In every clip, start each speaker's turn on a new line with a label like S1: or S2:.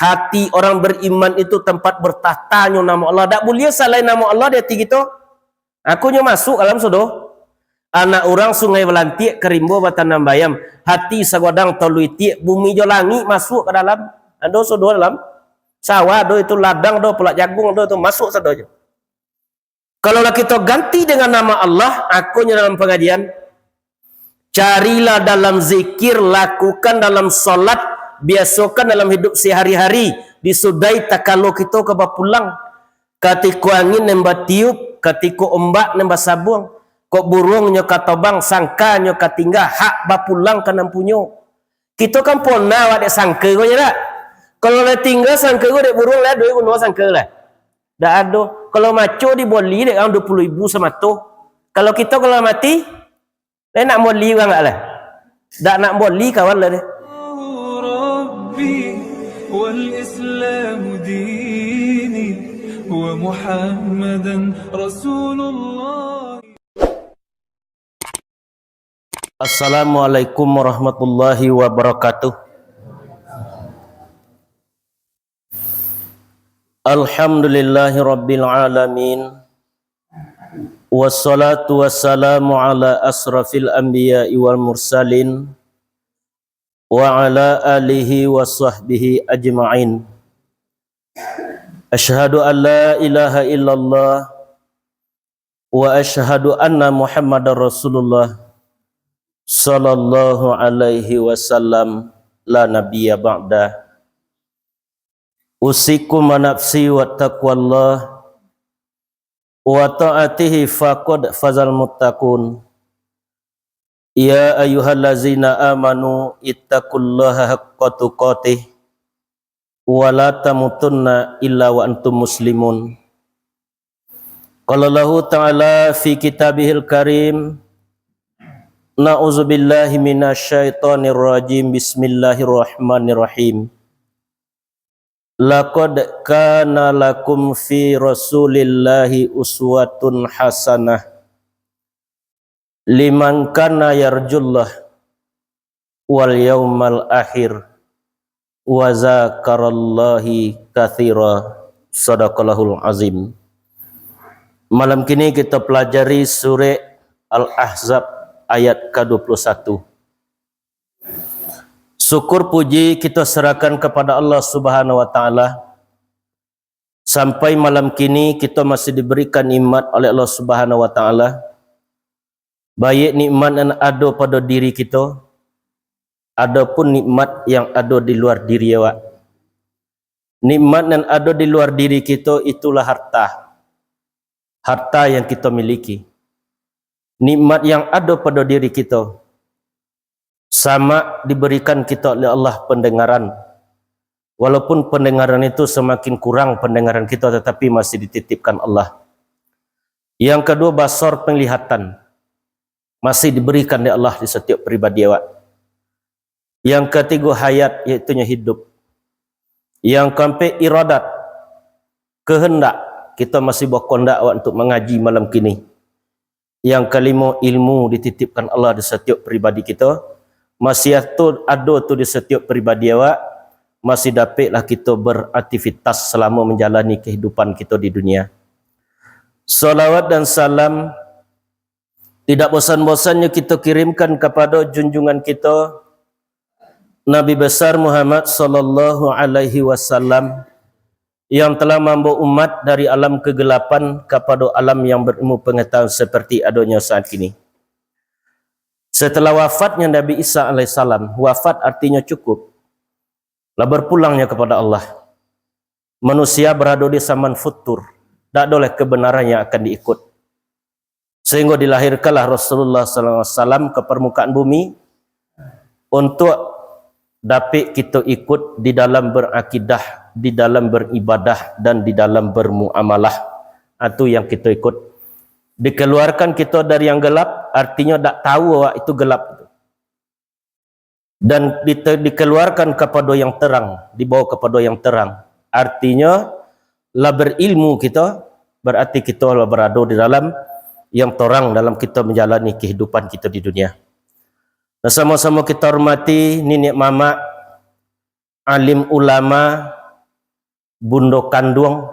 S1: hati orang beriman itu tempat bertahtanya nama Allah. Tak boleh selain nama Allah dia hati kita. Akunya masuk alam sodo. Anak orang sungai Belantik kerimbo batanam bayam. Hati sagodang toluiti bumi jo langit masuk ke dalam. Ado sodo dalam. Sawah do itu ladang do pelak jagung do itu masuk sodo je. Kalau kita ganti dengan nama Allah, akunya dalam pengajian, carilah dalam zikir, lakukan dalam solat, biasakan dalam hidup sehari-hari, disudai tak kalau kita ke pulang, ketika angin nembak tiup, ketika ombak nembak sabung, kok burung nyoka tobang, sangka nyoka tinggal, hak bapulang ke nampunyo. Kita kan pona wak dek sangka kau je tak? Kalau le tinggal sangka kau dek burung lah, doi kuno sangka lah. Dah ada. Kalau maco di boli dek orang 20,000 semato. Kalau kita kalau mati, le nak boli orang tak lah. Dak nak boli kawan lah deh.
S2: والإسلام ديني ومحمدا رسول الله.
S1: Assalamualaikum warahmatullahi wabarakatuh. Alhamdulillahi rabbil alamin. Wassalatu wassalamu ala asrafil anbiya'i wal mursalin wa ala alihi wa sahbihi ajma'in. Ashhadu an la ilaha illallah wa ashhadu anna Muhammadar Rasulullah sallallahu alaihi wasallam la nabiyya ba'da. Usikum wa nafsi wa taqwallah wa ta'atihi faqad fazal muttaqun. Ya ayyuhallazina amanu ittaqullaha haqqa tuqatih wa la tamutunna illa wa antum muslimun. Qala Allahu ta'ala fi kitabihil karim, na'udzubillahi minasyaitonir rajim, bismillahirrahmanirrahim. Laqad kana lakum fi rasulillahi uswatun hasanah liman kana yarjullah wal yawmal akhir wa zakarallahi katsira. Sadaqallahul azim. Malam kini kita pelajari surah Al-Ahzab ayat ke-21. Syukur puji kita serahkan kepada Allah Subhanahu wa taala. Sampai malam kini kita masih diberikan nikmat oleh Allah Subhanahu wa taala. Baik nikmat yang ada pada diri kita, adapun nikmat yang ada di luar diri awak. Nikmat yang ada di luar diri kita itulah harta. Harta yang kita miliki. Nikmat yang ada pada diri kita sama diberikan kita oleh Allah pendengaran. Walaupun pendengaran itu semakin kurang pendengaran kita, tetapi masih dititipkan Allah. Yang kedua, basar, penglihatan, masih diberikan oleh Allah di setiap pribadi awak. Yang ketiga, hayat, iaitu hidup. Yang keempat, iradat, kehendak, kita masih berkehendak awak untuk mengaji malam kini. Yang kelima, ilmu dititipkan Allah di setiap pribadi kita. Masih ada tu di setiap pribadi awak, masih dapatlah kita beraktivitas selama menjalani kehidupan kita di dunia. Salawat dan salam tidak bosan-bosannya kita kirimkan kepada junjungan kita Nabi besar Muhammad sallallahu alaihi wasallam yang telah membawa umat dari alam kegelapan kepada alam yang berilmu pengetahuan seperti adanya saat ini. Setelah wafatnya Nabi Isa alaihissalam, wafat artinya cukup, lah berpulangnya kepada Allah. Manusia berada di zaman futur, tak boleh kebenaran yang akan diikut. Sehingga dilahirkanlah Rasulullah SAW ke permukaan bumi untuk dapat kita ikut di dalam berakidah, di dalam beribadah dan di dalam bermuamalah. Itu yang kita ikut. Dikeluarkan kita dari yang gelap, artinya tak tahu awak itu gelap. Dan dikeluarkan kepada yang terang, dibawa kepada yang terang. Artinya, lah berilmu kita, berarti kita lah berada di dalam yang terang dalam kita menjalani kehidupan kita di dunia. Dan sama-sama kita hormati nenek mama, alim ulama, bundo kanduang,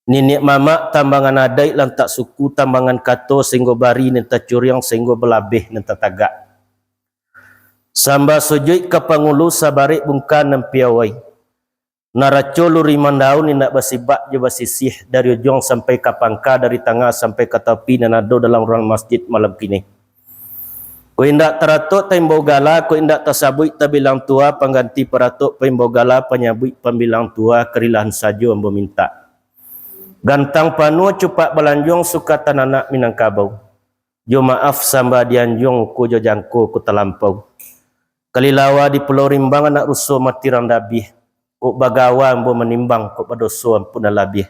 S1: nenek mama tambangan adai lantak suku tambangan kato sehingga bari nenta curiang sehingga belabih nenta tagak. Samba sujud ke pangulu sabarik bungkan nempiawai. Naraco luri mandaun ni nak basibak je basisih dari ujung sampai ke pangka, dari tengah sampai ke tepi dan ada dalam ruang masjid malam kini. Ko indak teratuk tembau gala, ko indak tasabui tabilang tua pengganti peratuk pembau gala penyabui pembilang tua kerilahan saja ambo minta. Gantang panu cupak belanjong suka tananak Minangkabau. Jo maaf samba dianjong ku jo jangko ku terlampau. Kalilawa di Pulau Rimbang anak rusuh mati randabih. Kok bagawa ambo menimbang kok berdosa ampun labih.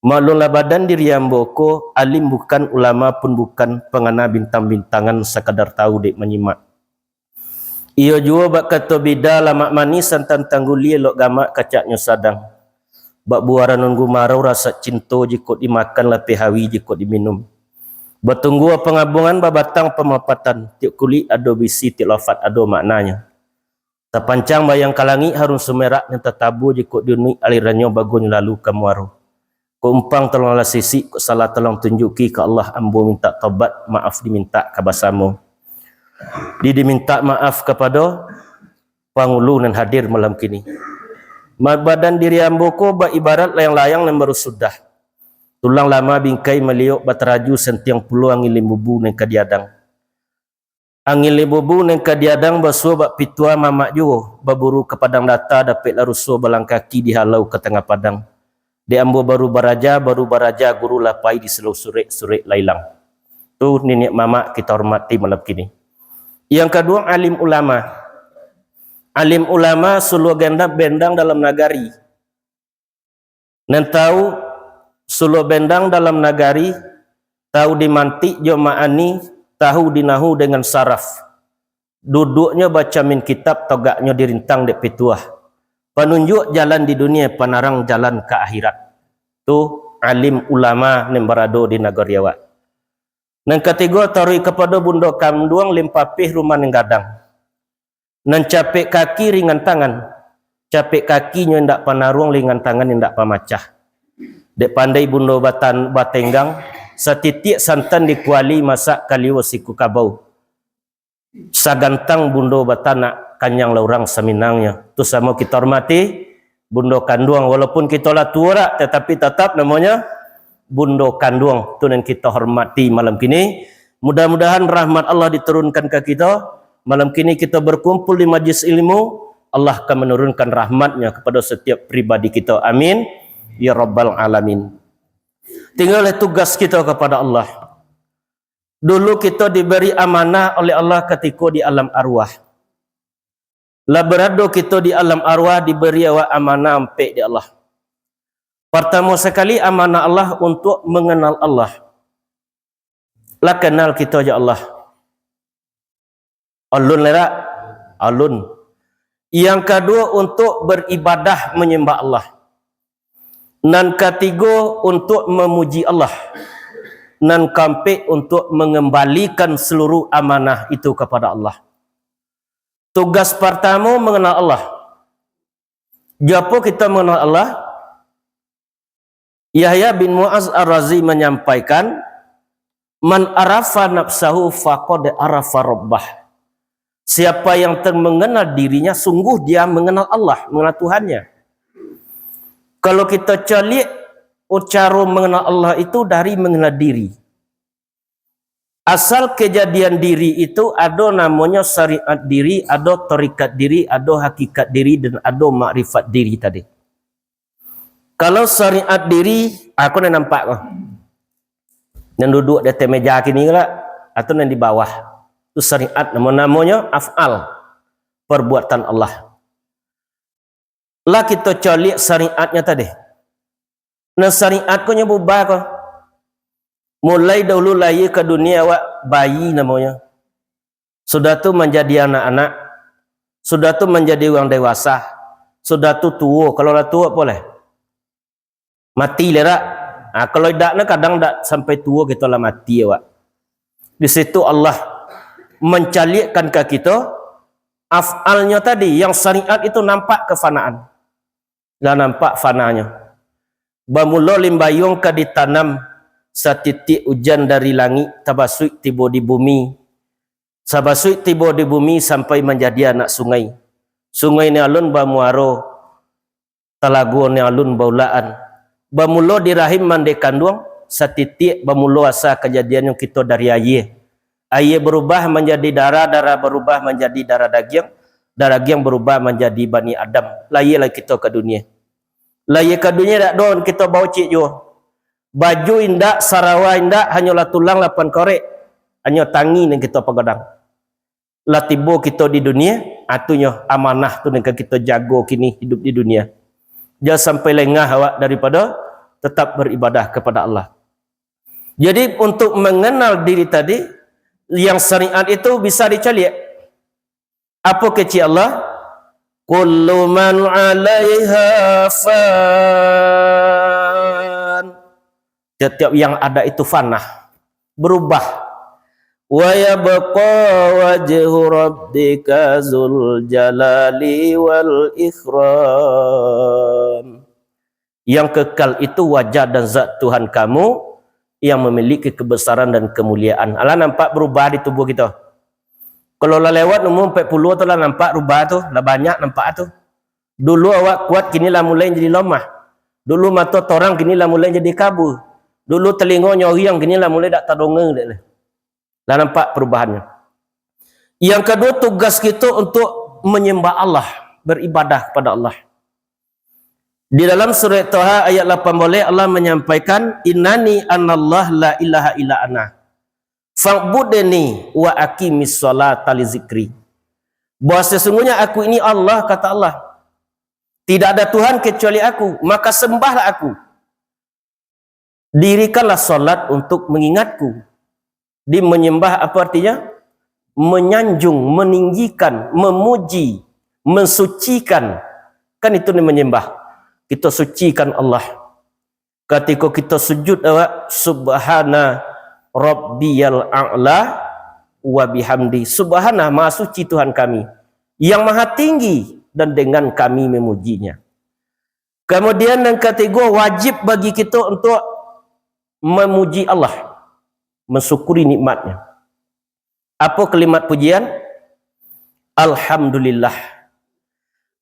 S1: Maklumlah badan diri ambo ko alim bukan, ulama pun bukan, pengana bintang-bintangan sekadar tahu dek menyimak. Iyo jua bak kata bida lama manis santan tangguli elok gamak kacaknya sadang. Bak buara nunggu marau rasa cinta jikot dimakan lapih hawi jikot diminum. Bertunggu pengabungan babatang pemapatan, tiap kulit ado bisi tiap lafat ado maknanya. Terpancang bayang kalangi harun sumerak yang tertabu jikut dunia alirannya bagun lalu kamuaru. Ko umpang tolonglah sisi, ko salah tolong tunjuki ke Allah ambo minta taubat, maaf diminta kabasamu. Diminta maaf kepada pangulu dan hadir malam kini. Badan diri ambo ko ibarat layang-layang yang baru sudah. Tulang lama bingkai meliuk bateraju sentiang puluh angin limbubu dan kadiadang. Angin lebubu neng kadiadang basuh bak pitua mamak juo baburu ke padang data dapat larusuh balang kaki dihalau ke tengah padang. Di ambo baru baraja guru lapai di seluruh surik lailang. Tu nenek mamak kita hormati malam kini. Yang kedua alim ulama. Alim ulama suluh ganda bendang dalam nagari. Nan tahu suluh bendang dalam nagari, tahu dimantik jo ma'ani, tahu dinahu dengan saraf. Duduknya baca min kitab, togaknya dirintang dek pituah. Penunjuk jalan di dunia, penarang jalan ke akhirat. Tu alim ulama yang berada di negara awak. Yang ketiga tarui kepada bunda kamduang limpapih rumah yang gadang. Nan capek kaki ringan tangan. Capek kakinya ndak panarung, ringan tangan ndak pamacah. Dek pandai bunda batenggang. Setitik santan dikuali masak kaliwa siku kabau. Sagantang bundo batana kanyang laurang seminangnya. Tu sama kita hormati bundo kanduang. Walaupun kita lah tua tetapi tetap namanya bundo kanduang. Tu yang kita hormati malam kini. Mudah-mudahan rahmat Allah diturunkan ke kita. Malam kini kita berkumpul di majlis ilmu. Allah akan menurunkan rahmatnya kepada setiap pribadi kita. Amin. Ya Rabbal Alamin. Tinggal tugas kita kepada Allah. Dulu kita diberi amanah oleh Allah ketika di alam arwah. Lah berada kita di alam arwah diberi amanah sampai di Allah. Pertama sekali amanah Allah untuk mengenal Allah. Lah kenal kita ya Allah. Alun lera, alun. Yang kedua untuk beribadah menyembah Allah. Nan ketiga untuk memuji Allah. Nan keempat untuk mengembalikan seluruh amanah itu kepada Allah. Tugas pertama mengenal Allah. Japa kita mengenal Allah? Yahya bin Mu'az Ar-Razi menyampaikan, man arafa nafsahu faqad arafa rabbah. Siapa yang mengenal dirinya, sungguh dia mengenal Allah, mengenal Tuhannya. Kalau kita cari cara mengenal Allah itu dari mengenal diri. Asal kejadian diri itu ada namanya syariat diri, ada tarikat diri, ada hakikat diri dan ada makrifat diri tadi. Kalau syariat diri, aku nak nampak kau. Yang duduk di atas meja kini lah, atau yang di bawah. Itu syariat namanya af'al, perbuatan Allah. Lah kita cari syariatnya tadi. Nah syariat ko nya berubah ko. Mulai dahulu lahir ke dunia awak bayi namanya. Sudah tu menjadi anak-anak. Sudah tu menjadi orang dewasa. Sudah tu tua. Kalau dah tua boleh. Mati lera. Kalau tidak kadang tak sampai tua kita lah mati awak. Di situ Allah mencalikan ke kita af'alnya tadi yang syariat itu nampak kefanaan. Lah nampak fananya. Bamula limbayung ka ditanam satitik hujan dari langit tabasuk tiba di bumi. Sabasuk tiba di bumi sampai menjadi anak sungai. Sungai ni alun bamuaro, talagu ni alun baulaan. Bamula di rahim mande kandung satitik bamula asa kejadian yang kita dari air. Air berubah menjadi darah, darah berubah menjadi darah daging berubah menjadi Bani Adam. Lahirlah kita ke dunia. Lahir ke dunia tak don kita bawa cik jo. Baju indak, sarawa indak, hanyalah tulang lapan korek. Hanya tangi yang kita pegadang. Lah tiba kita di dunia, atunya amanah tu yang kita jaga kini hidup di dunia. Jangan sampai lengah awak daripada tetap beribadah kepada Allah. Jadi untuk mengenal diri tadi, yang syariat itu bisa dicari. Apa kecil Allah? Kullu man 'alaiha fan. Setiap yang ada itu fanah, berubah. Wa yabqa wajhu rabbika dzul jalali wal ikram. Yang kekal itu wajah dan zat Tuhan kamu yang memiliki kebesaran dan kemuliaan. Allah nampak berubah di tubuh kita. Kalau lah lewat umur 40 tu lah nampak rubah tu, lah banyak nampak tu. Dulu awak kuat, kini lah mulai jadi lemah. Dulu mata torang, kini lah mulai jadi kabur. Dulu telinga nyoriang, kini lah mulai tak terdongeng. Lah nampak perubahannya. Yang kedua, tugas kita untuk menyembah Allah, beribadah kepada Allah. Di dalam surat Taha ayat 18 Allah menyampaikan, Innani anallah la ilaha illa ana. Fa'budni wa aqimis sholata li zikri. Bahawa sesungguhnya aku ini Allah, kata Allah. Tidak ada Tuhan kecuali aku, maka sembahlah aku. Dirikanlah solat untuk mengingatku. Di menyembah apa artinya? Menyanjung, meninggikan, memuji, mensucikan. Kan itu ni menyembah. Kita sucikan Allah. Ketika kita sujud awak, subhana Rabbiyal a'la wa bihamdi. Subhanah, maha suci Tuhan kami yang maha tinggi dan dengan kami memujinya. Kemudian yang ketiga, wajib bagi kita untuk memuji Allah, mensyukuri nikmatnya. Apa kalimat pujian? Alhamdulillah.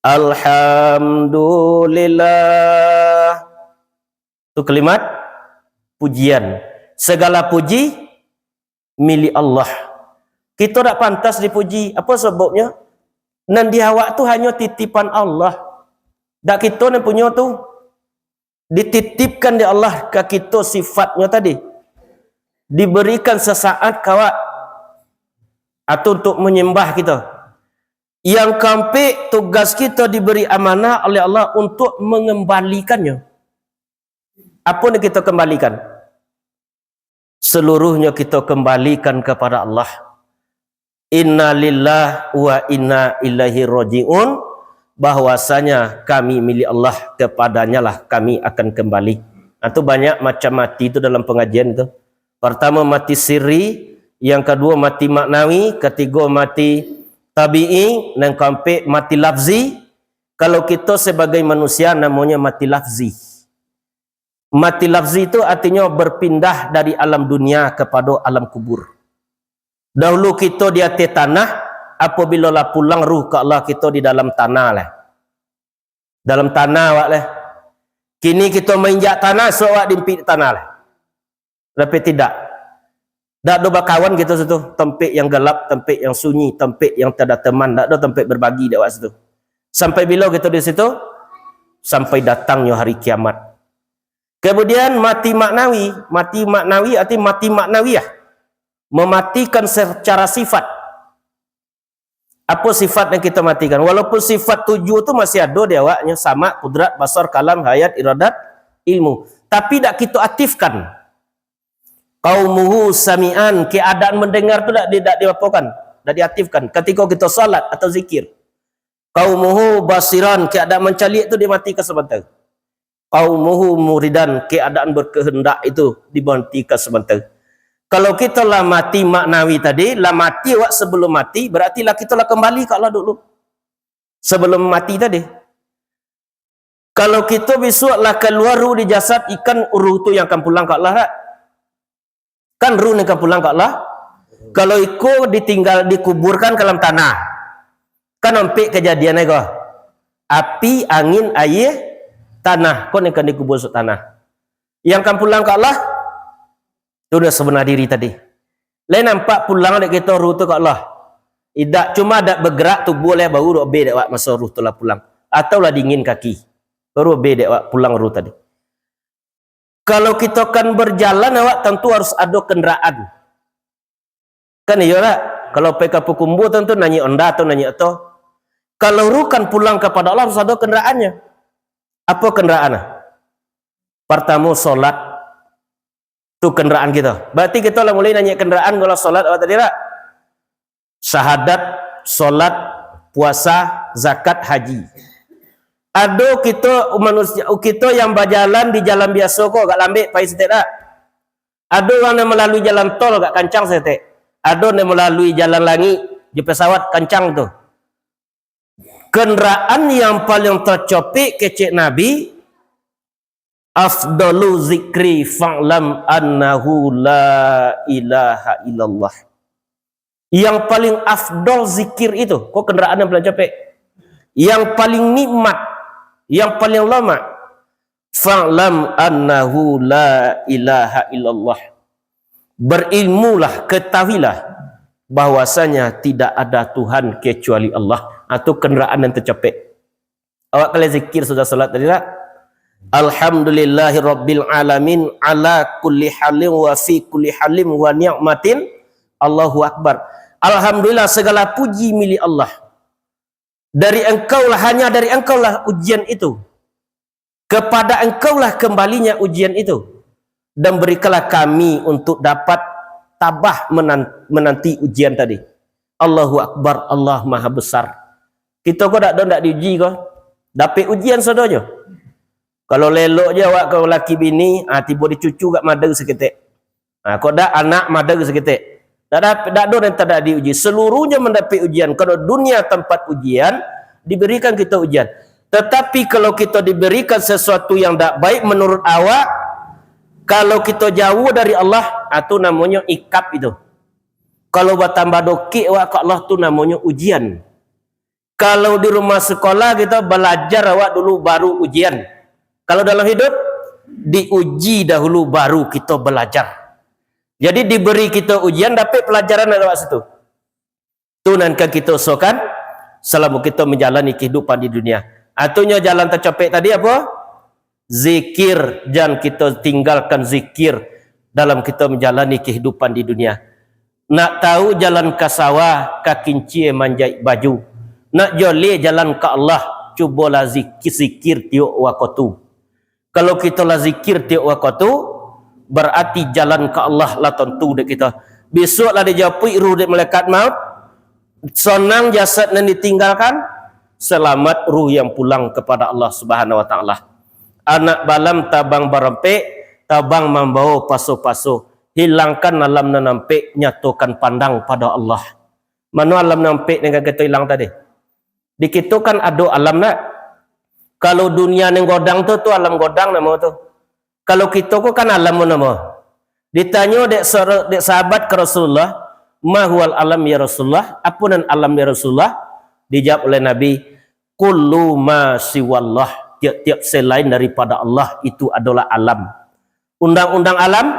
S1: Alhamdulillah. Itu kalimat pujian. Segala puji milik Allah. Kita tak pantas dipuji. Apa sebabnya? Nan di awak tu hanya titipan Allah. Tak kita yang punya tu. Dititipkan di Allah ke kita sifatnya tadi. Diberikan sesaat kawak. Atau untuk menyembah kita. Yang kampik tugas kita diberi amanah oleh Allah untuk mengembalikannya. Apa yang kita kembalikan? Seluruhnya kita kembalikan kepada Allah. Inna lillah wa inna ilaihi raji'un. Bahwasanya kami milik Allah, kepadanya lah kami akan kembali. Itu banyak macam mati itu dalam pengajian itu. Pertama mati sirri, yang kedua mati maknawi, ketiga mati tabi'i, dan keempat mati lafzi. Kalau kita sebagai manusia namanya mati lafzi. Mati lafzi itu artinya berpindah dari alam dunia kepada alam kubur. Dahulu kita di atas tanah, apabila lah pulang ruh ke Allah kita di dalam tanah lah. Dalam tanah awak lah. Kini kita menginjak tanah, so awak dimpit tanah lah. Tapi tidak. Tak ada berkawan kita situ. Tempat yang gelap, tempat yang sunyi, tempat yang tak ada teman, tak ada tempat berbagi di awak situ. Sampai bila kita di situ? Sampai datangnya hari kiamat. Kemudian mati maknawi. Mati maknawi artinya mati maknawiyah. Mematikan secara sifat. Apa sifat yang kita matikan? Walaupun sifat 7 itu masih ada di awaknya. Sama, kudrat, basar, kalam, hayat, iradat, ilmu. Tapi tak kita aktifkan. Qaumuhu sami'an. Keadaan mendengar itu tidak diapakan. Tak diaktifkan. Ketika kita salat atau zikir. Qaumuhu basiran. Keadaan mencalik itu dimatikan sebentar. Qaumuhu muridan, keadaan berkehendak itu dibentikan sebentar. Kalau kita lah mati maknawi tadi, lah mati awak sebelum mati, berarti lah kita lah kembali ke Allah dulu. Sebelum mati tadi. Kalau kita besok lah keluar ruh di jasad, ikan ruh tu yang akan pulang ke Allah tak? Kan ruh yang akan pulang ke Allah. Kalau ikut ditinggal dikuburkan ke dalam tanah, kan nampak kejadian itu. Api, angin, air, tanah, kau akan dikubur ke tanah. Yang akan pulang ke Allah, itu dah sebenar diri tadi. Lain nampak pulang dek kita ruh tu ke Allah. Tidak cuma ada bergerak tubuh lah baru dok be dek wak masa ruh tu lah pulang. Atau lah dingin kaki. Baru be dek wak pulang ruh tadi. Kalau kita kan berjalan awak tentu harus ada kenderaan. Kan iya lah. Kalau pergi ke Pukumbu tentu nanyi onda atau nanyi atau. Kalau ruh kan pulang kepada Allah harus ada kenderaannya. Apa kenderaannya? Pertama solat. Itu kenderaan kita. Berarti kita lah mulai nanya kenderaan kalau solat awak tadi tak? Syahadat, solat, puasa, zakat, haji. Ada kita manusia kita yang berjalan di jalan biasa kok gak lambik pai setek tak? Ada orang yang melalui jalan tol gak kancang setek. Ada yang melalui jalan langit di pesawat kancang tu. Kenderaan yang paling tercopik kecik Nabi, afdalu zikri fa'lam annahu la ilaha illallah. Yang paling afdal zikir itu, kok kenderaan yang paling capek, yang paling nikmat, yang paling lama, fa'lam annahu la ilaha illallah. Berilmulah, ketahuilah bahwasanya tidak ada Tuhan kecuali Allah. Atau kenderaan yang tercapek. Awak kalau zikir sudah salat tadi tak? Alhamdulillahi rabbil alamin ala kulli halim wa fi kulli halim wa ni'matin. Allahu akbar. Alhamdulillah segala puji milik Allah. Dari engkaulah, hanya dari engkaulah ujian itu. Kepada engkaulah kembalinya ujian itu. Dan berikanlah kami untuk dapat tabah menanti ujian tadi. Allahu akbar, Allah maha besar. Kita kau tak diuji kau. Dapat ujian sadonya. Kalau lelok je awak kau laki bini, tiba dicucu kat madar seketik. Kau dak anak madar seketik. Tak ada yang tak diuji. Seluruhnya mendapat ujian. Kalau dunia tempat ujian, diberikan kita ujian. Tetapi kalau kita diberikan sesuatu yang tak baik menurut awak, kalau kita jauh dari Allah, itu namanya ikab itu. Kalau bertambah dokik awak ke Allah, itu namanya ujian. Kalau di rumah sekolah kita belajar awak dulu baru ujian. Kalau dalam hidup diuji dahulu baru kita belajar. Jadi diberi kita ujian dapat pelajaran dari awak situ. Tu nanti kita usahakan selama kita menjalani kehidupan di dunia. Artinya jalan tercapek tadi apa? Zikir. Jangan kita tinggalkan zikir dalam kita menjalani kehidupan di dunia. Nak tahu jalan ke sawah, ke kinci manjai baju. Nak joleh jalan ke Allah, cubalah zikir tiuk waktu. Kalau kita lah zikir tiuk waktu, berarti jalan ke Allah lah tentu dek kita. Besok lah dijapui ruh dek malaikat maut, senang jasad yang ditinggalkan, selamat ruh yang pulang kepada Allah Subhanahu Wa Taala. Anak balam tabang barempek, tabang membawa paso-paso. Hilangkan alam nampek, nyatukan pandang pada Allah. Mana alam nampek yang kita hilang tadi? Di kita kan ada alam nak. Kalau dunia yang godang tu alam godang nama tu. Kalau kita ku kan alam nama. Ditanya dek sahabat ke Rasulullah, ma huwal alam ya Rasulullah? Apa nan alam ya Rasulullah? Dijawab oleh Nabi, kullu ma siwallah. Tiap-tiap selain daripada Allah itu adalah alam. Undang-undang alam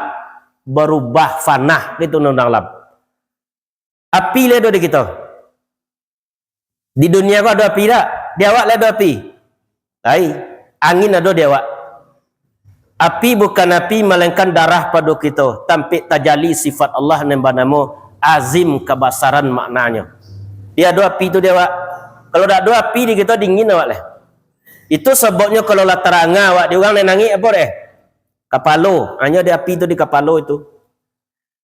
S1: berubah fanah, itu undang alam. Api le ada di kita. Di dunia kau ada api tak? Di awak le ada api. Hai, angin ada di awak. Api bukan api melainkan darah pada kita. Tampik tajali sifat Allah nembah nama azim kebesaran maknanya. Dia ada api tu di awak. Kalau tak ada api di kita dingin awak le. Itu sebabnya kalau lah teranga awak di orang nangis apa deh? Kapalo, hanya ada api itu di kapalo itu.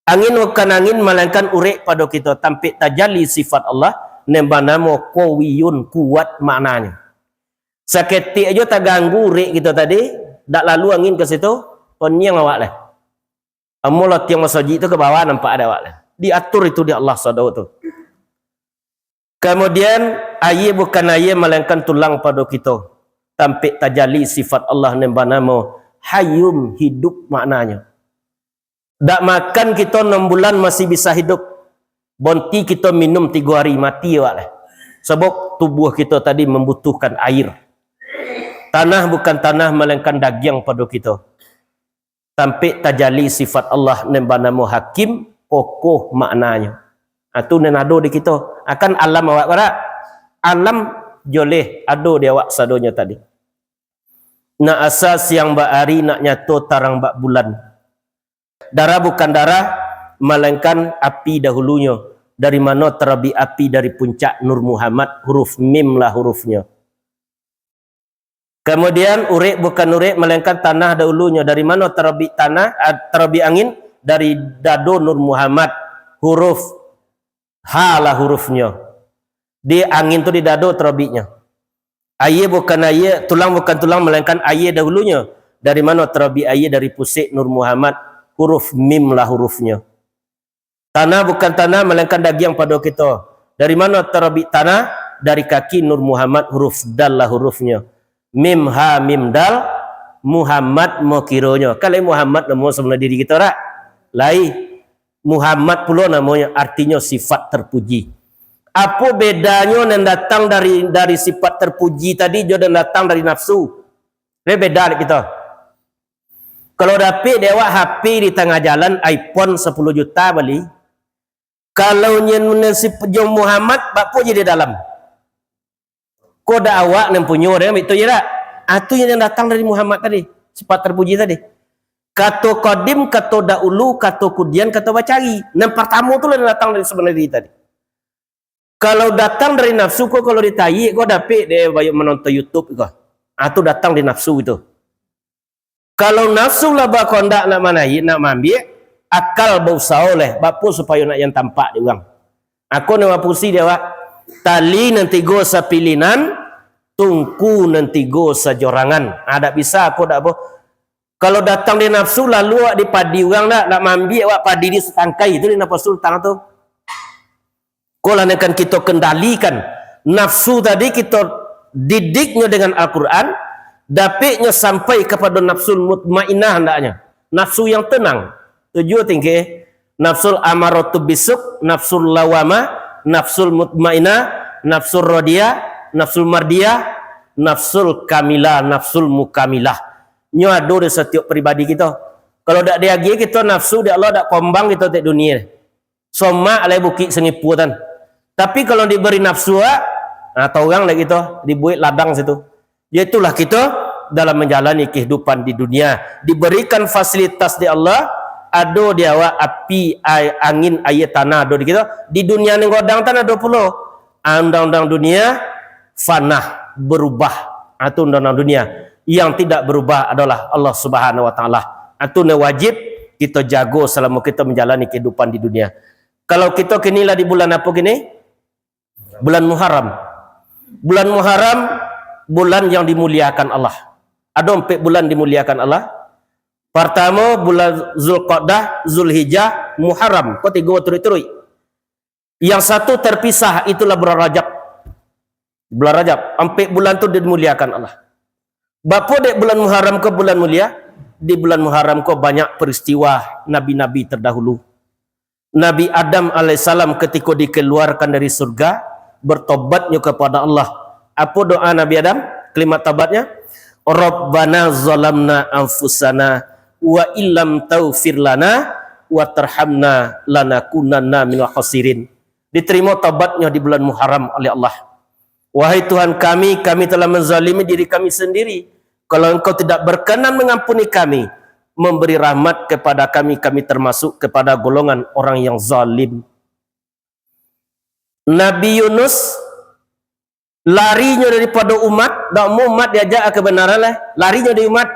S1: Angin bukan angin melainkan urek pada kita. Tampik tajali sifat Allah nembah nama qawiyun, kuat maknanya. Seketik aja tak ganggu urek kita tadi, tak lalu angin ke situ, penyang awak lah. Amulah tiang masjid itu ke bawah nampak ada awak lah. Diatur itu di Allah saudara tu. Kemudian air bukan air melainkan tulang pada kita. Tampik tajali sifat Allah nembah nama Hayyum, hidup maknanya. Dak makan kita 6 bulan masih bisa hidup. Bonti kita minum 3 hari mati awak lah. Sebab tubuh kita tadi membutuhkan air. Tanah bukan tanah melainkan daging pada kita. Tampik tajali sifat Allah nembah nama Hakim, kokoh maknanya. Itu nenado di kita. Akan alam awak berak. Alam joleh ado di awak sadonya tadi. Nak asas yang bak hari nak nyato tarang bak bulan. Darah bukan darah melainkan api dahulunya. Dari mana terabi api dari puncak Nur Muhammad, huruf mim lah hurufnya. Kemudian urek bukan urek melainkan tanah dahulunya. Dari mana terabi tanah, terabi angin? Dari dado Nur Muhammad, huruf ha lah hurufnya. Di angin tu di dado terabinya. Air bukan air, tulang bukan tulang melainkan air dahulunya. Dari mana terabi air? Dari pusik Nur Muhammad, huruf mim lah hurufnya. Tanah bukan tanah melainkan daging pada kita. Dari mana terabi tanah? Dari kaki Nur Muhammad, huruf dal lah hurufnya. Mim ha mim dal, Muhammad mokironya. Kalau Muhammad nama sebenar diri kita tak? Lain. Muhammad pula namanya artinya sifat terpuji. Apa bedanya yang datang dari sifat terpuji tadi juga datang dari nafsu? Ini beda kita. Kalau dapat dewa HP di tengah jalan iPhone 10 juta beli. Kalau nyen si pejong Muhammad bapak jadi dalam. Kau dah awak yang punya orang itu je tak? Itu yang datang dari Muhammad tadi. Sifat terpuji tadi. Kata qadim, kata dahulu, kata kudian, kata bacari. Yang pertama tu lah yang datang dari sebenarnya diri tadi. Kalau datang dari nafsu kau kalau ditayi kau dapat dia banyak menonton YouTube kau. Itu datang dari nafsu itu. Kalau nafsu lah bakal nak manai nak ambil akal berusaha oleh bapa supaya nak yang tampak di orang. Aku nak pusi dia wak tali nanti go sapilinan tungku nanti go sajorangan. Ada bisa aku dak apa. Kalau datang di nafsu lalu wak di padi orang nak ambil wak padi di setangkai itu di nafsu tang tu. Kalau nak kita kendalikan nafsu tadi kita didiknya dengan Al-Quran, dapatnya sampai kepada nafsul mutmainah hendaknya. Nafsu yang tenang. Tujuh tinggi. Nafsul amaratu bisuk, nafsul lawama, nafsul mutmainah, nafsul radiyah, nafsul mardiyah, nafsul kamilah, nafsul mukamilah. Ini ada di setiap pribadi kita. Kalau tak dia lagi kita nafsu dia Allah tak kombang kita di dunia. Soma alai bukit sengiputan. Tapi kalau diberi nafsu atau orang lagi kita dibuat ladang situ. Yaitulah kita dalam menjalani kehidupan di dunia diberikan fasilitas di Allah, ada di awak api, air, angin, air, tanah ada di kita. Di dunia ni godang tanah 20. Undang-undang dunia fanah, berubah. Itu undang-undang dunia. Yang tidak berubah adalah Allah Subhanahu wa taala. Itu wajib kita jaga selama kita menjalani kehidupan di dunia. Kalau kita kinilah di bulan apa gini? Bulan Muharram. Bulan Muharram bulan yang dimuliakan Allah. Ada 4 bulan dimuliakan Allah. Pertama bulan Zulqa'dah, Zulhijjah, Muharram. Kau 3 turut-turut. Yang satu terpisah itulah bulan Rajab. Bulan Rajab. 4 bulan tu dimuliakan Allah. Bapa dek bulan Muharram ke bulan mulia? Di bulan Muharram kau banyak peristiwa nabi-nabi terdahulu. Nabi Adam alaihissalam ketika dikeluarkan dari surga bertobatnya kepada Allah. Apa doa Nabi Adam? Kalimat taubatnya, Rabbana zalamna anfusana wa illam taghfir lana wa tarhamna lanakunanna minal khasirin. Diterima taubatnya di bulan Muharram oleh Allah. Wahai Tuhan kami telah menzalimi diri kami sendiri. Kalau Engkau tidak berkenan mengampuni kami, memberi rahmat kepada kami termasuk kepada golongan orang yang zalim. Nabi Yunus larinya daripada umat, dak mau umat diajak kebenaran lah, larinya dari umat.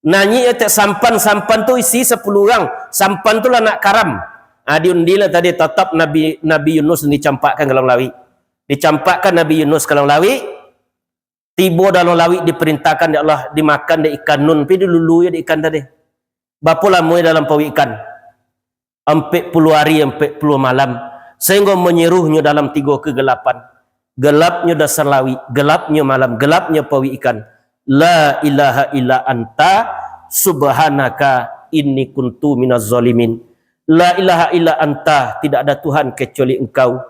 S1: Nanyi tak sampan tu isi 10 orang, sampan tu lah nak karam. Diundilah tadi tetap Nabi Yunus dicampakkan ke dalam lawi. Dicampakkan Nabi Yunus ke dalam lawi, tiba dalam lawi diperintahkan ya Allah dimakan di ikan nun, pi dulu ya di ikan tadi. Bapa lama dalam pawi ikan. 40 hari 40 malam. Sehingga menyeruhnya dalam 3 kegelapan. gelapnya dasar lawi, gelapnya malam, gelapnya pawi ikan. La ilaha illa anta subhanaka inni kuntu minaz zalimin. La ilaha illa anta, tidak ada Tuhan kecuali engkau.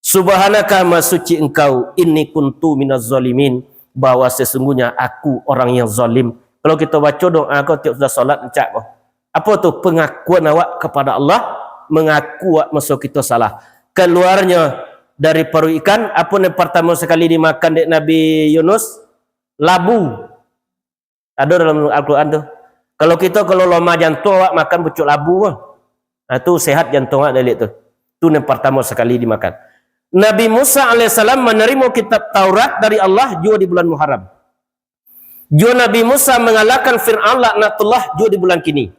S1: Subhanaka, maha suci engkau, inni kuntu minaz zalimin, bahwa sesungguhnya aku orang yang zalim. Kalau kita baca doa kau tiap sudah solat encak kau. Apa tu pengakuan awak kepada Allah, mengaku awak masuk kita salah. Keluarnya dari paru ikan, apa yang pertama sekali dimakan dek Nabi Yunus? Labu. Ada dalam Al-Quran tu. Kalau kita kalau loma jantung awak makan pucuk labu, tu sehat jantung awak dari tu. Tu yang pertama sekali dimakan. Nabi Musa alaihissalam menerima kitab Taurat dari Allah juga di bulan Muharram. Juga Nabi Musa mengalahkan Fir'aun laknatullah juga di bulan kini.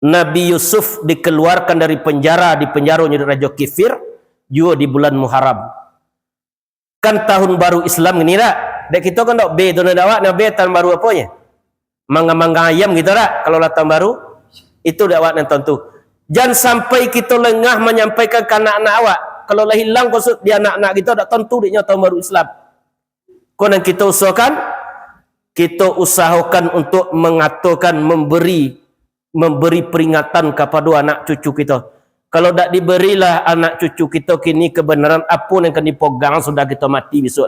S1: Nabi Yusuf dikeluarkan dari penjara, di penjaranya Raja Kifir juga di bulan Muharram. Kan tahun baru Islam ini tak? Dek kita kan tak B tu nak awak, nak B tahun baru apa ya? Mangga-mangga ayam gitu tak? Kalau lah tahun baru itu dak awak nak tentu. Jangan sampai kita lengah menyampaikan ke anak-anak awak. Kalau lah hilang kosut di anak-anak kita tak tentu dia tahun baru Islam. Kau nak kita usahakan untuk mengatakan, memberi peringatan kepada anak cucu kita. Kalau tak diberilah anak cucu kita kini kebenaran apa yang akan dipegang sudah kita mati besok.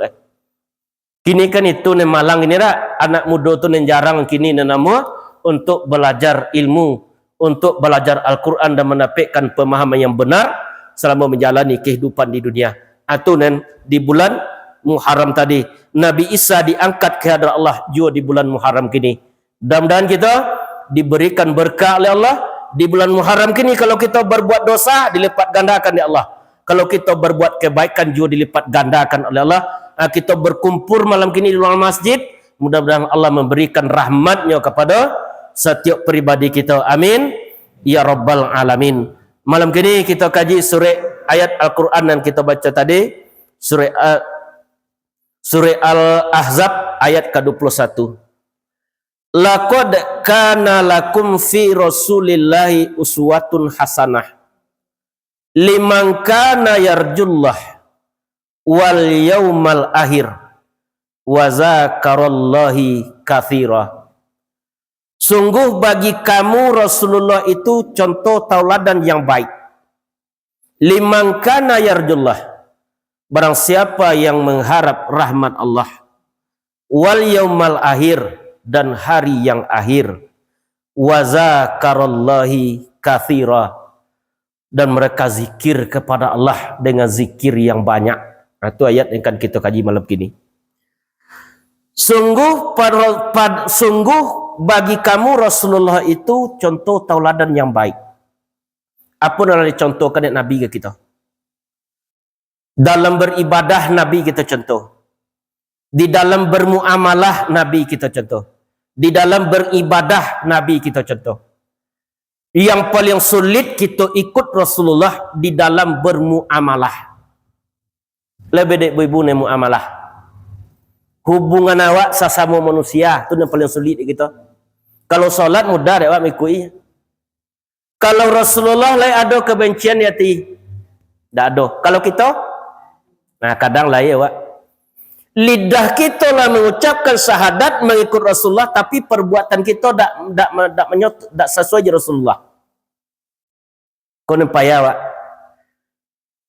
S1: Kini kan itu yang malang ini tak? Anak muda tu yang jarang kini nama untuk belajar ilmu, untuk belajar Al-Quran dan mendapatkan pemahaman yang benar selama menjalani kehidupan di dunia. Itu nan di bulan Muharram tadi. Nabi Isa diangkat ke hadirat Allah juga di bulan Muharram kini. Mudah-mudahan kita diberikan berkah oleh Allah di bulan Muharram kini. Kalau kita berbuat dosa dilipat gandakan oleh Allah. Kalau kita berbuat kebaikan juga dilipat gandakan oleh Allah. Kita berkumpul malam kini di ruang masjid. Mudah-mudahan Allah memberikan rahmatnya kepada setiap pribadi kita. Amin ya rabbal alamin. Malam kini kita kaji surah ayat Al-Quran yang kita baca tadi, surah Al-Ahzab ayat ke-21. Laqad kana lakum fi Rasulillahi uswatun hasanah liman kana yarjullah wal yaumal akhir wa zakarallahi katsira. Sungguh bagi kamu Rasulullah itu contoh tauladan yang baik. Liman kana yarjullah, barang siapa yang mengharap rahmat Allah, wal yaumal akhir, dan hari yang akhir, wa zakarallahi katsira, dan mereka zikir kepada Allah dengan zikir yang banyak. Itu ayat yang akan kita kaji malam ini. Sungguh bagi kamu Rasulullah itu contoh tauladan yang baik. Apa yang dicontohkan oleh Nabi ke kita? Dalam beribadah Nabi kita contoh. Di dalam bermuamalah Nabi kita contoh. Di dalam beribadah Nabi kita contoh. Yang paling sulit kita ikut Rasulullah di dalam bermuamalah. Lebih dek ibu ni muamalah. Hubungan awak sesama manusia tu yang paling sulit kita. Kalau solat mudah dek awak mengikuti. Kalau Rasulullah lain ada kebencian hati, tak ada. Kalau kita, nah kadang lain awak. Lidah kita lah mengucapkan syahadat mengikut Rasulullah, tapi perbuatan kita tak sesuai dengan Rasulullah. Kau nampak ya awak?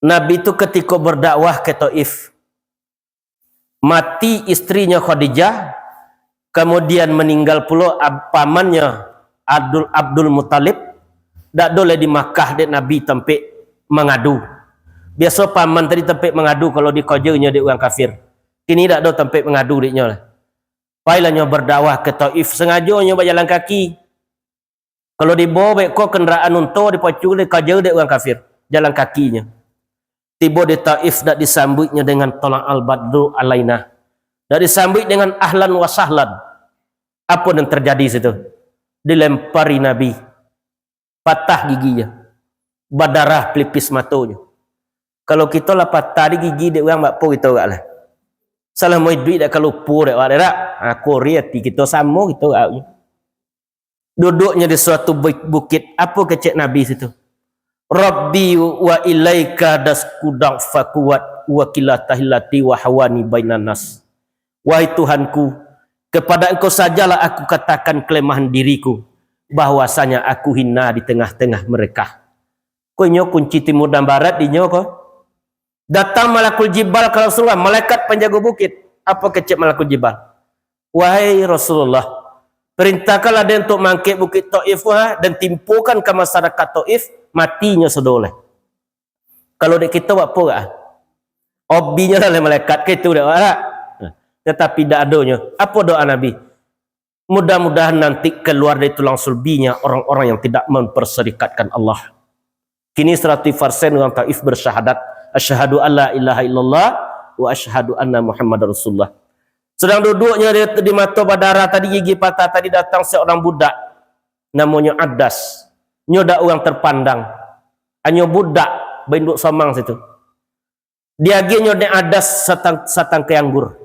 S1: Nabi itu ketika berdakwah ke Taif, mati istrinya Khadijah, kemudian meninggal pula pamannya Abdul Muttalib. Tak boleh di Makkah dek Nabi tempat mengadu. Biasa paman tadi tempat mengadu kalau di kojernya dek orang kafir. Kini tak ada tempat mengadu deknya lah. Pailahnya berdakwah ke Taif, sengajanya berjalan kaki. Kalau dibawa baik kau kenderaan unta dipacu di kojer dek orang kafir, jalan kakinya. Tiba di Taif tak disambutnya dengan tolak al-badru alaina. Tak disambut dengan ahlan wa sahlan. Apa yang terjadi situ? Dilempari Nabi. Patah giginya. Berdarah pelipis matanya. Kalau kita lah patah di gigi dia orang apa kita orang lah. Salah mau duit dah kalau pur dah ada tak? Aku riati kita sama kita orang. Duduknya di suatu bukit. Apa kecek Nabi situ? Rabbi wa ilaika dasku da'fa kuwat wa kilatahillati wa hawani bainan nas. Wahai Tuhanku, kepada Engkau sajalah aku katakan kelemahan diriku, bahwasanya aku hina di tengah-tengah mereka. Kau nyo kunci timur dan barat di nyo ko. Datang malakul jibal ke Rasulullah, malaikat penjaga bukit. Apa kecek malakul jibal? Wahai Rasulullah, perintahkanlah dia untuk mangkit bukit Taif dan timpukan ke masyarakat Taif, matinya sedoleh. Kalau dek kita buat apa gak? Obinya lah malaikat gitu dah lah. Tetapi tak adanya. Apa doa Nabi? Mudah-mudahan nanti keluar dari tulang sulbinya orang-orang yang tidak memperserikatkan Allah. Kini 100% orang Taif bersyahadat, asyhadu alla ilaha illallah wa asyhadu anna Muhammad Rasulullah. Sedang duduknya di mata badara tadi, gigi patah tadi, datang seorang budak namanya Adas. Nyodak orang terpandang. Hanya budak binduk somang situ. Dia nyodak Adas satang ke anggur.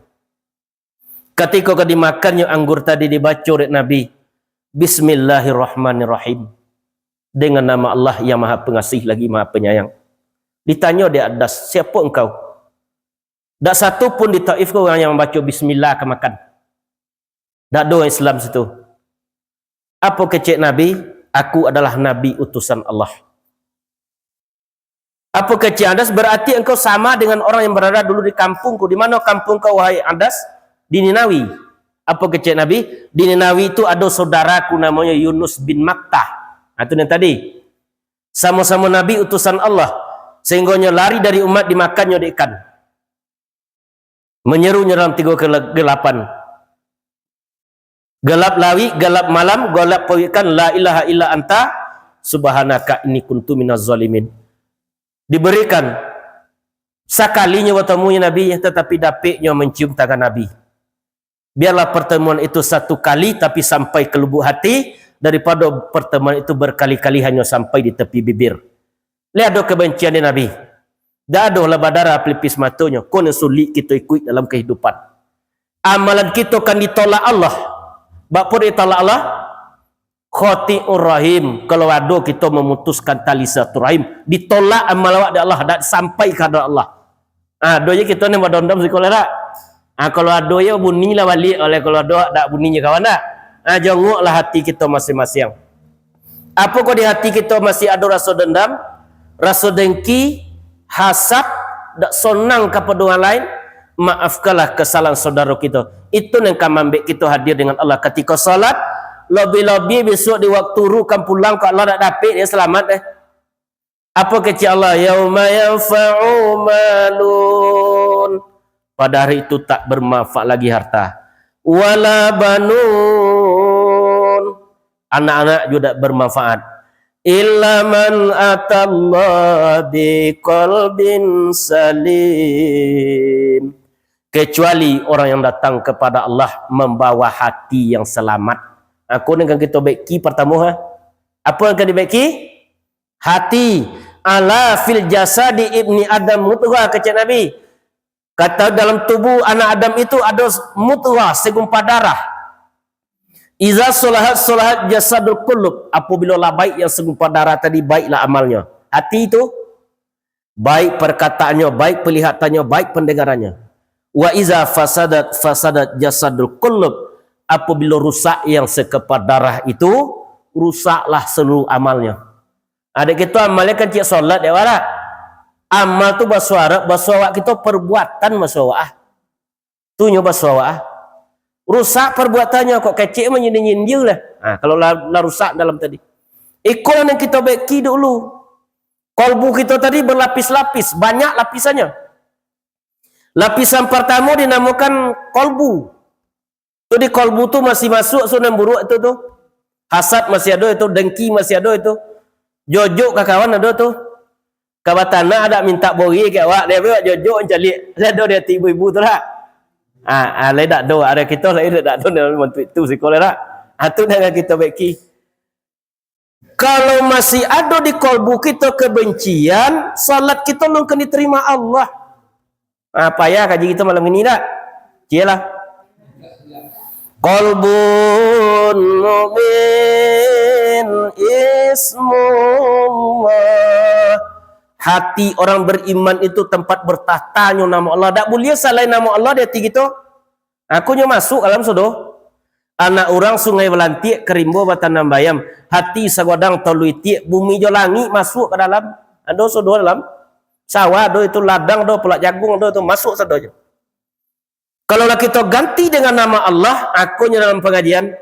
S1: Ketika dimakannya anggur tadi, dibaca oleh Nabi, Bismillahirrahmanirrahim. Dengan nama Allah yang maha pengasih lagi maha penyayang. Ditanya dia Adas, siapa engkau? Tak satu pun di Taif orang yang membaca Bismillah akan makan. Tak ada orang Islam situ. Apa kecek Nabi? Aku adalah Nabi utusan Allah. Apa kecek Adas? Berarti engkau sama dengan orang yang berada dulu di kampungku. Di mana kampung kau wahai Adas? Di Ninawi. Apa kecek Nabi? Di Ninawi itu ada saudaraku namanya Yunus bin Mattah. Itu yang tadi. Sama-sama Nabi utusan Allah. Sehingganya lari dari umat dimakannya di ikan. Menyerunya dalam 3 kegelapan. Gelap lawi, gelap malam, gelap pawikan, la ilaha illa anta, subhanaka inni kuntu minaz zalimin. Diberikan sekalinya bertemunya Nabi, tetapi dapiknya mencium tangan Nabi. Biarlah pertemuan itu satu kali tapi sampai ke lubuk hati, daripada pertemuan itu berkali-kali hanya sampai di tepi bibir. Lihat ada kebencian di Nabi. Tak ada lah badara pelipis matanya. Kau yang sulit kita ikut dalam kehidupan. Amalan kita kan ditolak Allah. Bapa ditolak Allah? Khati'ur rahim. Kalau ada kita memutuskan tali silaturahim, ditolak amal awak dari Allah, tak sampai kepada Allah. Doanya kita ni madondam sekolah tak? Kalau ada ya bunyi lah balik, oleh kalau ada tak bunyinya kawan tak? Jenguklah hati kita masing-masing. Apa kau di hati kita masih ada rasa dendam, rasa dengki, hasad, tak senang kepada orang lain? Maafkanlah kesalahan saudara kita. Itu yang akan ambil kita hadir dengan Allah ketika salat. Lebih-lebih besok di waktu rukan pulang ke Allah tak dapat dia selamat Apa kecil Allah? Yauma yanfa'u malun. Pada hari itu tak bermanfaat lagi harta. Wala banun. Anak-anak juga tak bermanfaat. Illa man atallaha biqalbin salim. Kecuali orang yang datang kepada Allah membawa hati yang selamat. Aku dengan kita baiki pertama. Apa yang akan dibaiki? Hati. Ala fil jasadi ibni Adam mudghah, kata Nabi. Kata dalam tubuh anak Adam itu ada mudghah, segumpal darah. Iza solahat jasadul qulub. Apabila lah baik yang segumpal darah tadi, baiklah amalnya. Hati itu baik perkataannya, baik pelihatannya, baik pendengarannya. Wa iza fasadat jasadul qulub. Apabila rusak yang sekepal darah itu, rusaklah seluruh amalnya. Ada kita amalnya kan cik solat ya wala. Amal tu bahasa kita perbuatan bahasa tu nyo bahasa rusak perbuatannya kok kecil menyindir lah. Kalau lah rusak dalam tadi. Ikut yang kita baiki dulu. Kolbu kita tadi berlapis-lapis, banyak lapisannya. Lapisan pertama dinamakan kolbu. Tu di kolbu tu masih masuk sunan buruk itu tu. Hasad masih ada itu, dengki masih ada itu. Jojok ke kawan ada tu. Kabatana ada minta bori ke awak, dia buat jojok mencari. Ada dia ibu-ibu tu lah. Lain tak do, ada kita lain tak do dalam bentuk itu sekolah tak. Tu dengan kita baiki. Kalau masih ada di kolbu kita kebencian, salat kita belum kena diterima Allah. Payah kaji kita malam ini tak? Cialah. Qalbun mu'min ismullah hati orang beriman itu tempat bertahtanya nama Allah. Tak boleh selain nama Allah di hati kita. Aku nyo masuk alam sodo. Anak orang sungai Belantik kerimbo batanam bayam. Hati sagodang tolui tiak bumi jo langit masuk ke dalam. Ado sodo dalam. Sawah do itu ladang do pelak jagung do itu masuk sodo je. Kalau kita ganti dengan nama Allah, aku nyo dalam pengajian,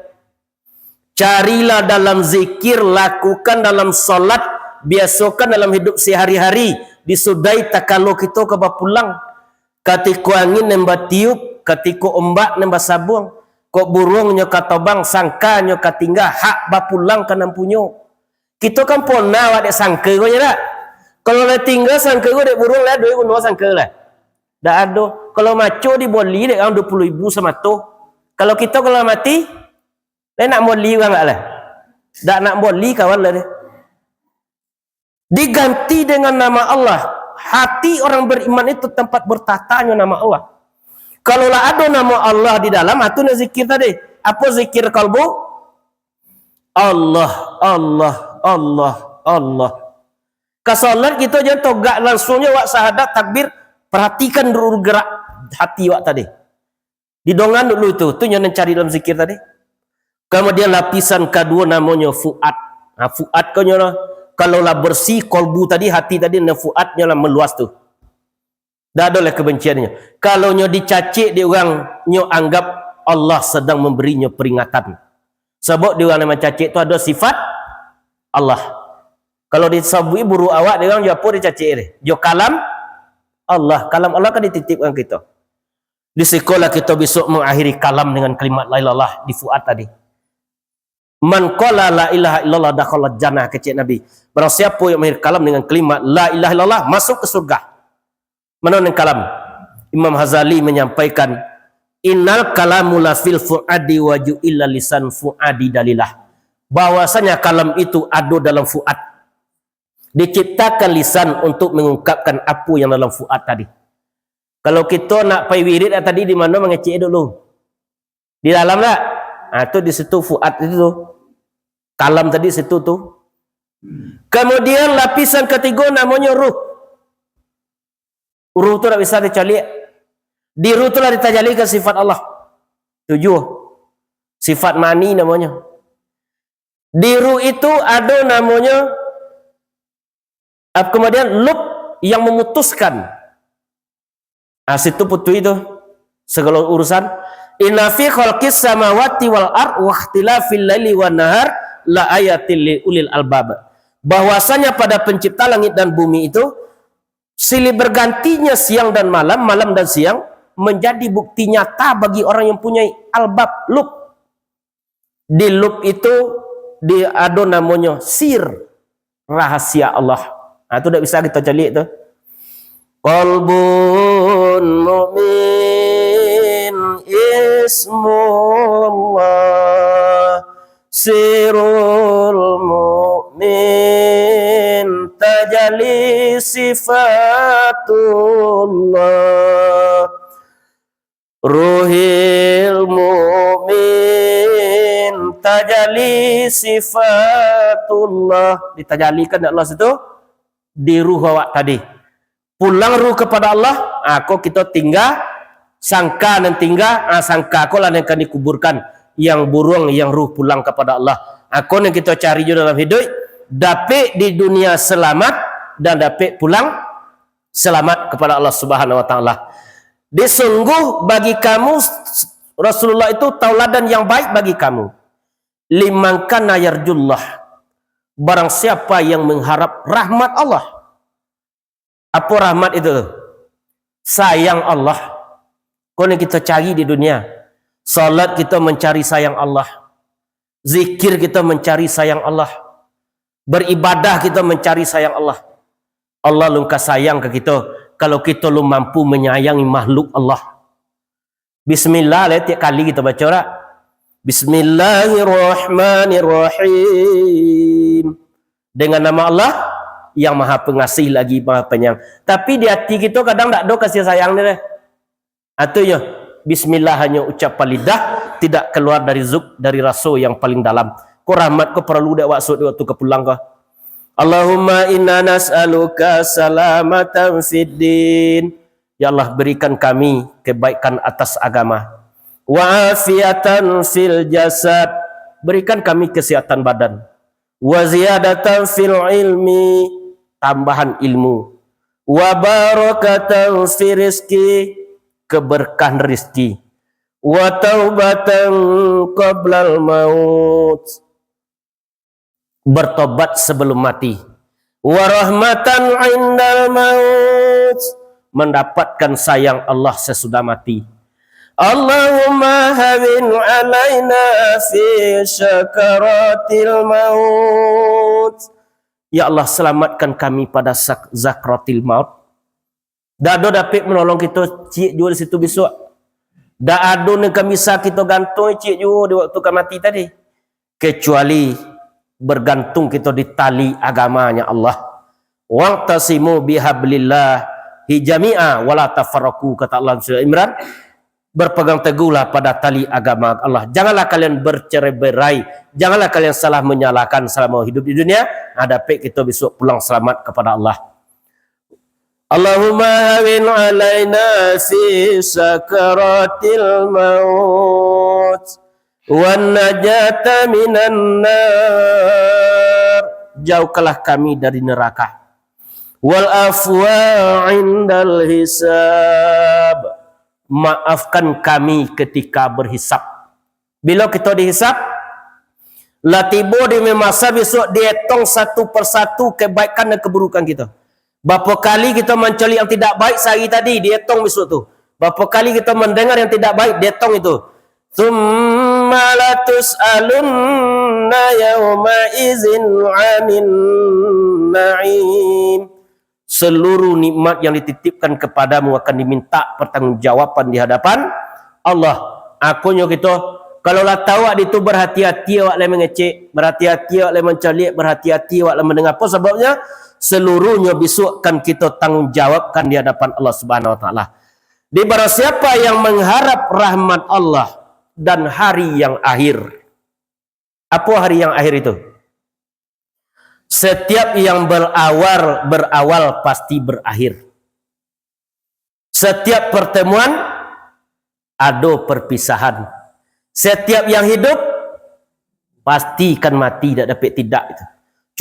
S1: carilah dalam zikir, lakukan dalam solat, biasakan dalam hidup sehari-hari. Disudai tak kalau kita ke pulang. Ketika angin nembak tiup, ketika ombak nembak sabung, kok burungnya katobang, sangkanya katinggal, hak bapulang ke nampunyo. Kita kan pona wak dek sangka ko je tak? Kalau dah tinggal sangka ko dek burung lah, doi kuno sangka lah. Dah ada. Kalau maco di boli dek orang 20,000 sama tu. Kalau kita kalau mati, dia nak boli orang tak lah? Tak nak boli kawan lah dia. Diganti dengan nama Allah. Hati orang beriman itu tempat bertahtanya nama Allah. Kalau lah ada nama Allah di dalam, itu nak zikir tadi. Apa zikir kalbu? Allah, Allah, Allah, Allah. Kesolat kita jangan togak langsungnya wak sahadat takbir. Perhatikan dulu gerak hati wak tadi. Didongan dulu itu yang cari dalam zikir tadi. Kemudian lapisan kedua namanya fuad. Nah, fuad kau nyono. Kalau lah bersih kolbu tadi, hati tadi, nah fuadnya lah meluas tu. Dah ada lah kebenciannya. Kalau nyo dicacik dia orang, nyo anggap Allah sedang memberinya peringatan. Sebab dia orang yang mencacik tu ada sifat Allah. Kalau disabui buru awak, dia orang apa dicacik dia? Jo kalam Allah. Kalam Allah kan dititipkan kita. Di sekolah kita besok mengakhiri kalam dengan kalimat la ilaha illallah di fuad tadi. Man qala la ilaha illallah dakhala jannah, kecik Nabi. Barang siapa yang mengakhiri kalam dengan kalimat la ilaha illallah masuk ke surga. Mana yang kalam? Imam Ghazali menyampaikan, innal kalamu la fil fuadi wa ju'illa lisan fuadi dalilah. Bahwasanya kalam itu ada dalam fuad. Diciptakan lisan untuk mengungkapkan apa yang dalam fuad tadi. Kalau kita nak pai wirid tadi di mana mengecek dulu? Di dalam tak? Nah, itu di situ fuad itu. Kalam tadi situ tu. Kemudian lapisan ketiga namanya ruh. Ruh tu tak bisa dicari. Di ruh tu lah ditajalikan sifat Allah. 7. Sifat mani namanya. Di ruh itu ada namanya kemudian lub yang memutuskan. Situ putu itu segala urusan. Inna fi khalqis samawati wal ard wa ikhtilafil laili wan nahar la ayatil lil ulil albab. Bahwasanya pada pencipta langit dan bumi itu silih bergantinya siang dan malam, malam dan siang menjadi bukti nyata bagi orang yang punya albab, lub. Di lub itu ada namanya sir, rahasia Allah. Nah, itu tidak bisa kita cari itu. Qalbun mu'min ismullah sirul mu'min tajalli sifatullah ruhil mu'min tajalli sifatullah. Ditajalikan Allah situ di ruh awak tadi. Pulang ruh kepada Allah, kok kita tinggal sangka dan tinggal sangka kok lah yang akan dikuburkan, yang burung yang ruh pulang kepada Allah. Aku yang kita cari juga dalam hidup, dapat di dunia selamat dan dapat pulang selamat kepada Allah Subhanahu wa taala. Disungguh bagi kamu Rasulullah itu tauladan yang baik bagi kamu. Liman kana yarjullah, barang siapa yang mengharap rahmat Allah. Apa rahmat itu? Sayang Allah. Kau yang kita cari di dunia. Salat kita mencari sayang Allah. Zikir kita mencari sayang Allah. Beribadah kita mencari sayang Allah. Allah lungka sayang ke kita kalau kita lu mampu menyayangi makhluk Allah. Bismillah, tiap kali kita baca tak? Bismillahirrahmanirrahim. Dengan nama Allah yang maha pengasih lagi maha penyayang. Tapi di hati kita kadang tak ada kasih sayang ni. Artinya bismillah hanya ucapan lidah, tidak keluar dari zuk dari rasa yang paling dalam. Kau rahmat kau perlu dak maksud waktu ke pulang kau. Allahumma inna nas'aluka salamatan fid din. Ya Allah, berikan kami kebaikan atas agama. Wa afiatan fil jasad. Berikan kami kesehatan badan. Wa ziyadatan fil ilmi. Tambahan ilmu. Wa barakatan fi rizki. Keberkahan rizki. Wa taubatan qablal maut. Bertobat sebelum mati. Wa rahmatan indal maut. Mendapatkan sayang Allah sesudah mati. Allahumma hawin alaina fi syakaratil maut. Ya Allah, selamatkan kami pada zakratil maut. Dah ada dapat menolong kita cik juga di situ besok. Dah ada yang kami bisa kita gantung cik juga di waktu kami mati tadi. Kecuali bergantung kita di tali agamanya Allah. Wa'tasimu bihablillah hijami'a wala tafarraqu, kata Allah surah Imran. Berpegang teguhlah pada tali agama Allah. Janganlah kalian bercerai-berai, janganlah kalian salah menyalahkan selama hidup di dunia. Ada pek kita besok pulang selamat kepada Allah. Allahumma hawin alaina fi sakaratil maut wan najata minan nar. Jauhkanlah kami dari neraka. Wal afwa indal hisab. Maafkan kami ketika berhisab. Bila kita dihisab, lah tiba di masa besok dihitung satu persatu kebaikan dan keburukan kita. Berapa kali kita mencari yang tidak baik sehari tadi, dihitung besok tu. Berapa kali kita mendengar yang tidak baik, dihitung itu. Thumma latus'alunna yawma izin 'anin na'im. Seluruh nikmat yang dititipkan kepadamu akan diminta pertanggungjawaban di hadapan Allah. Akunya kita, kalau lah tahu itu berhati-hati awak le mengecek, berhati-hati awak le mencari, berhati-hati awak le mendengar. Apa sebabnya? Seluruhnya besok akan kita tanggungjawabkan di hadapan Allah Subhanahu wa taala. Di barang siapa yang mengharap rahmat Allah dan hari yang akhir. Apa hari yang akhir itu? Setiap yang berawal pasti berakhir. Setiap pertemuan ada perpisahan. Setiap yang hidup pasti akan mati, tidak dapat tidak itu.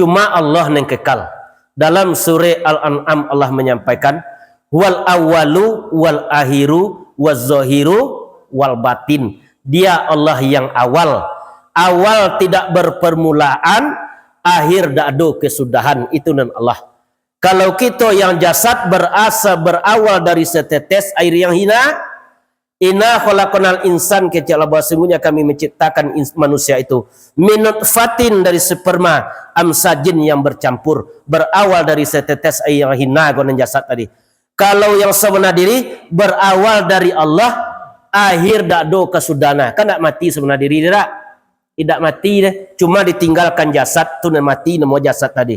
S1: Cuma Allah yang kekal. Dalam surah Al-An'am Allah menyampaikan, wal awwalu wal akhiru waz zahiru wal batin. Dia Allah yang awal. Awal tidak berpermulaan, akhir tak ada kesudahan. Itu dan Allah. Kalau kita yang jasad berawal dari setetes air yang hina, inna khalaqnal insan, kecil bahasanya kami menciptakan manusia itu min nutfatin, dari sperma amsajin yang bercampur, berawal dari setetes air yang hina gonan jasad tadi. Kalau yang sebenar diri berawal dari Allah, akhir tak ada kesudahan. Kan tak mati sebenar diri dia tak? Tidak mati deh, cuma ditinggalkan jasad tu nak mati namo jasad tadi.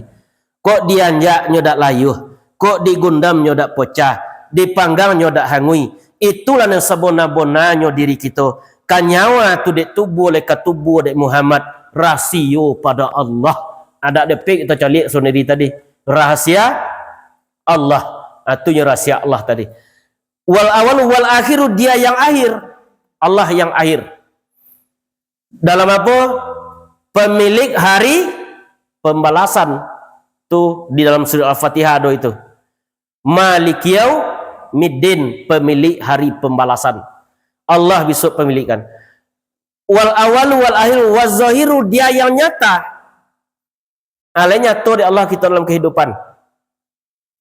S1: Kok dianjak nyodak layuh, kok digundam nyodak pecah, dipanggang nyodak hangui. Itulah yang sebona-bonanya diri kita. Kanyawa tu dek tubuh leka tubuh dek Muhammad, rasio pada Allah. Ada depik kita calik soneri tadi. Rahasia Allah. Itunya rahasia Allah tadi. Wal awal wal akhiru, dia yang akhir. Allah yang akhir. Dalam apa? Pemilik hari pembalasan. Tu di dalam surah Al-Fatihah do itu. Malikiyau middin, pemilik hari pembalasan. Allah besok pemilikan. Wal awal wal akhir waz zahiru, dia yang nyata. Ale nyata di Allah kita dalam kehidupan.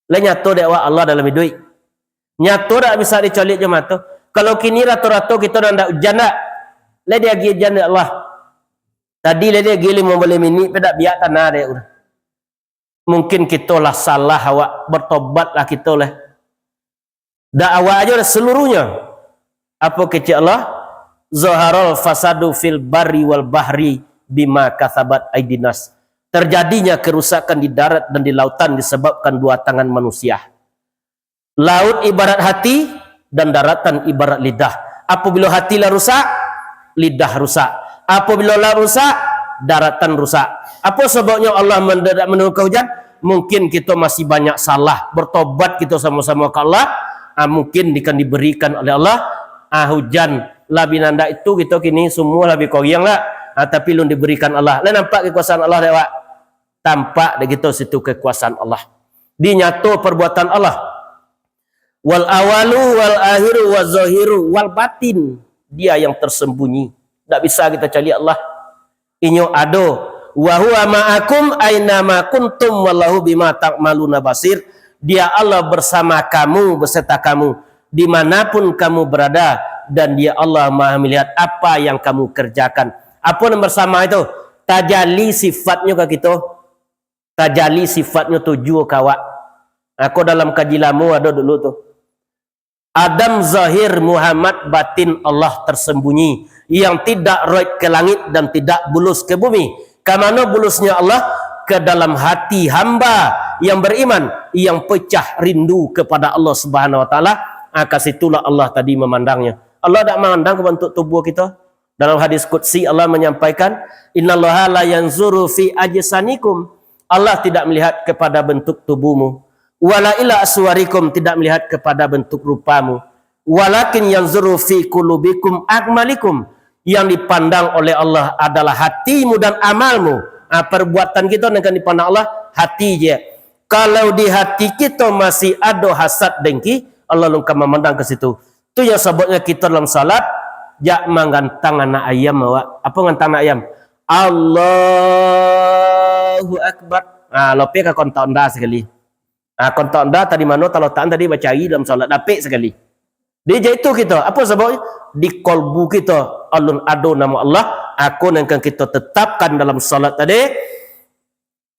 S1: Le nyata di Allah dalam hidup. Nyata tak bisa dicolik je mata. Kalau kini rata-rata kita ndak hujan tak. Le dia gi hujan Allah. Tadi le dia gi 15 minit pedak biak tanah dia udah. Mungkin kita lah salah awak, bertobatlah kita lah. Dak awak aja seluruhnya. Apa kecil Allah? Zaharul fasadu fil barri wal bahri bima kasabat aidinas. Terjadinya kerusakan di darat dan di lautan disebabkan dua tangan manusia. Laut ibarat hati dan daratan ibarat lidah. Apabila hatilah rusak, lidah rusak. Apabila lidah rusak, daratan rusak. Apa sebabnya Allah mendadak menurunkan hujan? Mungkin kita masih banyak salah, bertobat kita sama-sama ke Allah, mungkin akan diberikan oleh Allah hujan. Labi nanda itu kita kini semua lebih koyang lah, tapi belum diberikan Allah. Lain nampak kekuasaan Allah lewat, tampak de kita situ kekuasaan Allah. Dinyato perbuatan Allah. Wal awalu wal akhiru wal zahiru wal batin. Dia yang tersembunyi. Tak bisa kita cari Allah. Inyo ado. Wa huwa ma'akum aina ma kuntum wallahu bima ta'maluna basir. Dia Allah bersama kamu, beserta kamu dimanapun kamu berada, dan dia Allah Maha melihat apa yang kamu kerjakan. Apa yang bersama itu? Tajalli sifatnya ke kita. Tajalli sifatnya tujuh kawak. Aku dalam kaji lamu ada dulu tuh. Adam zahir, Muhammad batin, Allah tersembunyi yang tidak roit ke langit dan tidak bulus ke bumi. Kamana bulusnya Allah? Ke dalam hati hamba yang beriman, yang pecah rindu kepada Allah Subhanahu wa taala. Kasitulah Allah tadi memandangnya. Allah tak memandang ke bentuk tubuh kita. Dalam hadis qudsi Allah menyampaikan, innallaha la yanzuru fi ajsanikum. Allah tidak melihat kepada bentuk tubuhmu. Wala ila aswarikum, tidak melihat kepada bentuk rupamu. Walakin yanzuru fi qulubikum akmalikum. Yang dipandang oleh Allah adalah hatimu dan amalmu. Perbuatan kita akan dipandang Allah hati je. Kalau di hati kita masih ada hasad dengki, Allah akan memandang ke situ. Itu yang sebabnya kita dalam salat jak mengantang anak ayam awak. Apa ngantang anak ayam? Allahu Akbar. Lope ka kontak anda sekali. Kontak anda tadi mana talotan tadi baca dalam salat dapik sekali. Dia itu kita. Apa sebabnya? Di kolbu kita alun ado nama Allah. Aku yang akan kita tetapkan dalam salat tadi.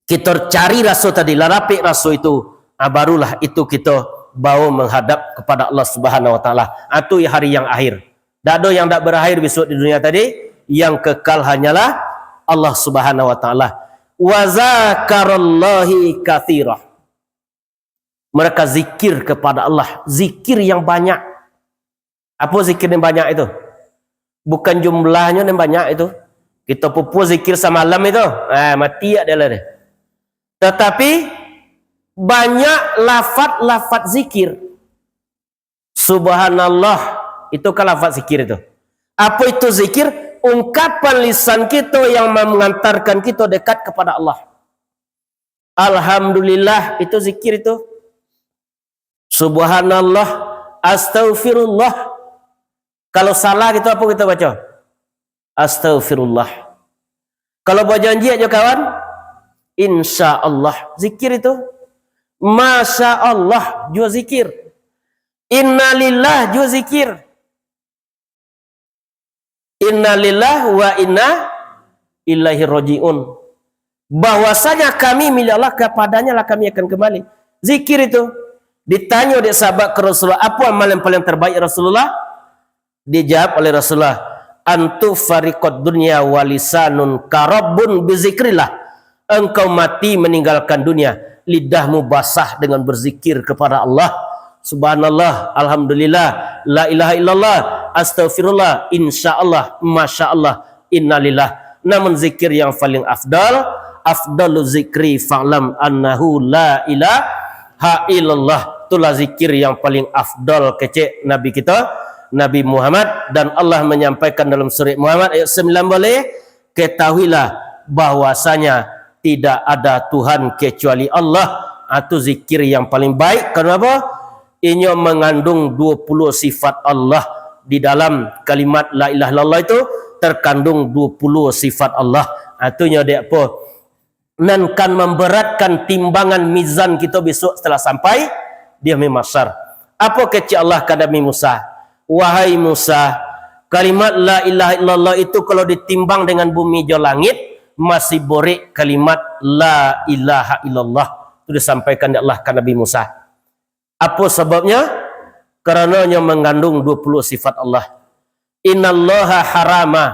S1: Kita cari rasul tadi, larapik rasul itu. Barulah itu kita bawa menghadap kepada Allah Subhanahu wa taala. Itu hari yang akhir. Tak ada yang tak berakhir besok di dunia tadi. Yang kekal hanyalah Allah Subhanahu wa taala. Wa zakarallahi katsira. Mereka zikir kepada Allah, zikir yang banyak. Apa zikir yang banyak itu? Bukan jumlahnya yang banyak itu. Kita pupu zikir semalam itu, mati adalah dia. Tetapi banyak lafaz-lafaz zikir. Subhanallah, itu kan lafaz zikir itu. Apa itu zikir? Ungkapan lisan kita yang mengantarkan kita dekat kepada Allah. Alhamdulillah, itu zikir itu. Subhanallah, astaghfirullah. Kalau salah kita apa kita baca? Astaghfirullah. Kalau buat janji aja kawan, insya Allah. Zikir itu. Masya Allah juga zikir. Innalillah juga zikir. Innalillah wa inna ilaihi raji'un. Bahwasanya kami milik Allah, kepadanya lah kami akan kembali. Zikir itu. Ditanya oleh sahabat ke Rasulullah, apa amal yang paling terbaik Rasulullah? Dijawab oleh Rasulullah, antu fariqad dunya walisanun karabun bizikrillah. Engkau mati meninggalkan dunia, lidahmu basah dengan berzikir kepada Allah. Subhanallah, alhamdulillah, la ilaha illallah, astaghfirullah, insyaallah, masyaallah, innalillah. Namun zikir yang paling afdalu zikri fa'lam annahu la ilaha illallah. Itulah zikir yang paling afdal kecek Nabi kita Nabi Muhammad, dan Allah menyampaikan dalam surat Muhammad ayat 9, ketahuilah bahwasanya tidak ada Tuhan kecuali Allah. Itu zikir yang paling baik. Kenapa? Ini mengandung 20 sifat Allah. Di dalam kalimat la ilaha illallah itu terkandung 20 sifat Allah. Itunya dia apa? Dan kan memberatkan timbangan mizan kita besok setelah sampai dia mahsyar. Apa kecil Allah kepada Nabi Musa? Wahai Musa, kalimat la ilaha illallah itu kalau ditimbang dengan bumi jauh langit, masih borek kalimat la ilaha illallah. Itu disampaikan oleh Allah kepada Nabi Musa. Apa sebabnya? Karenanya mengandung 20 sifat Allah. Innallaha harama,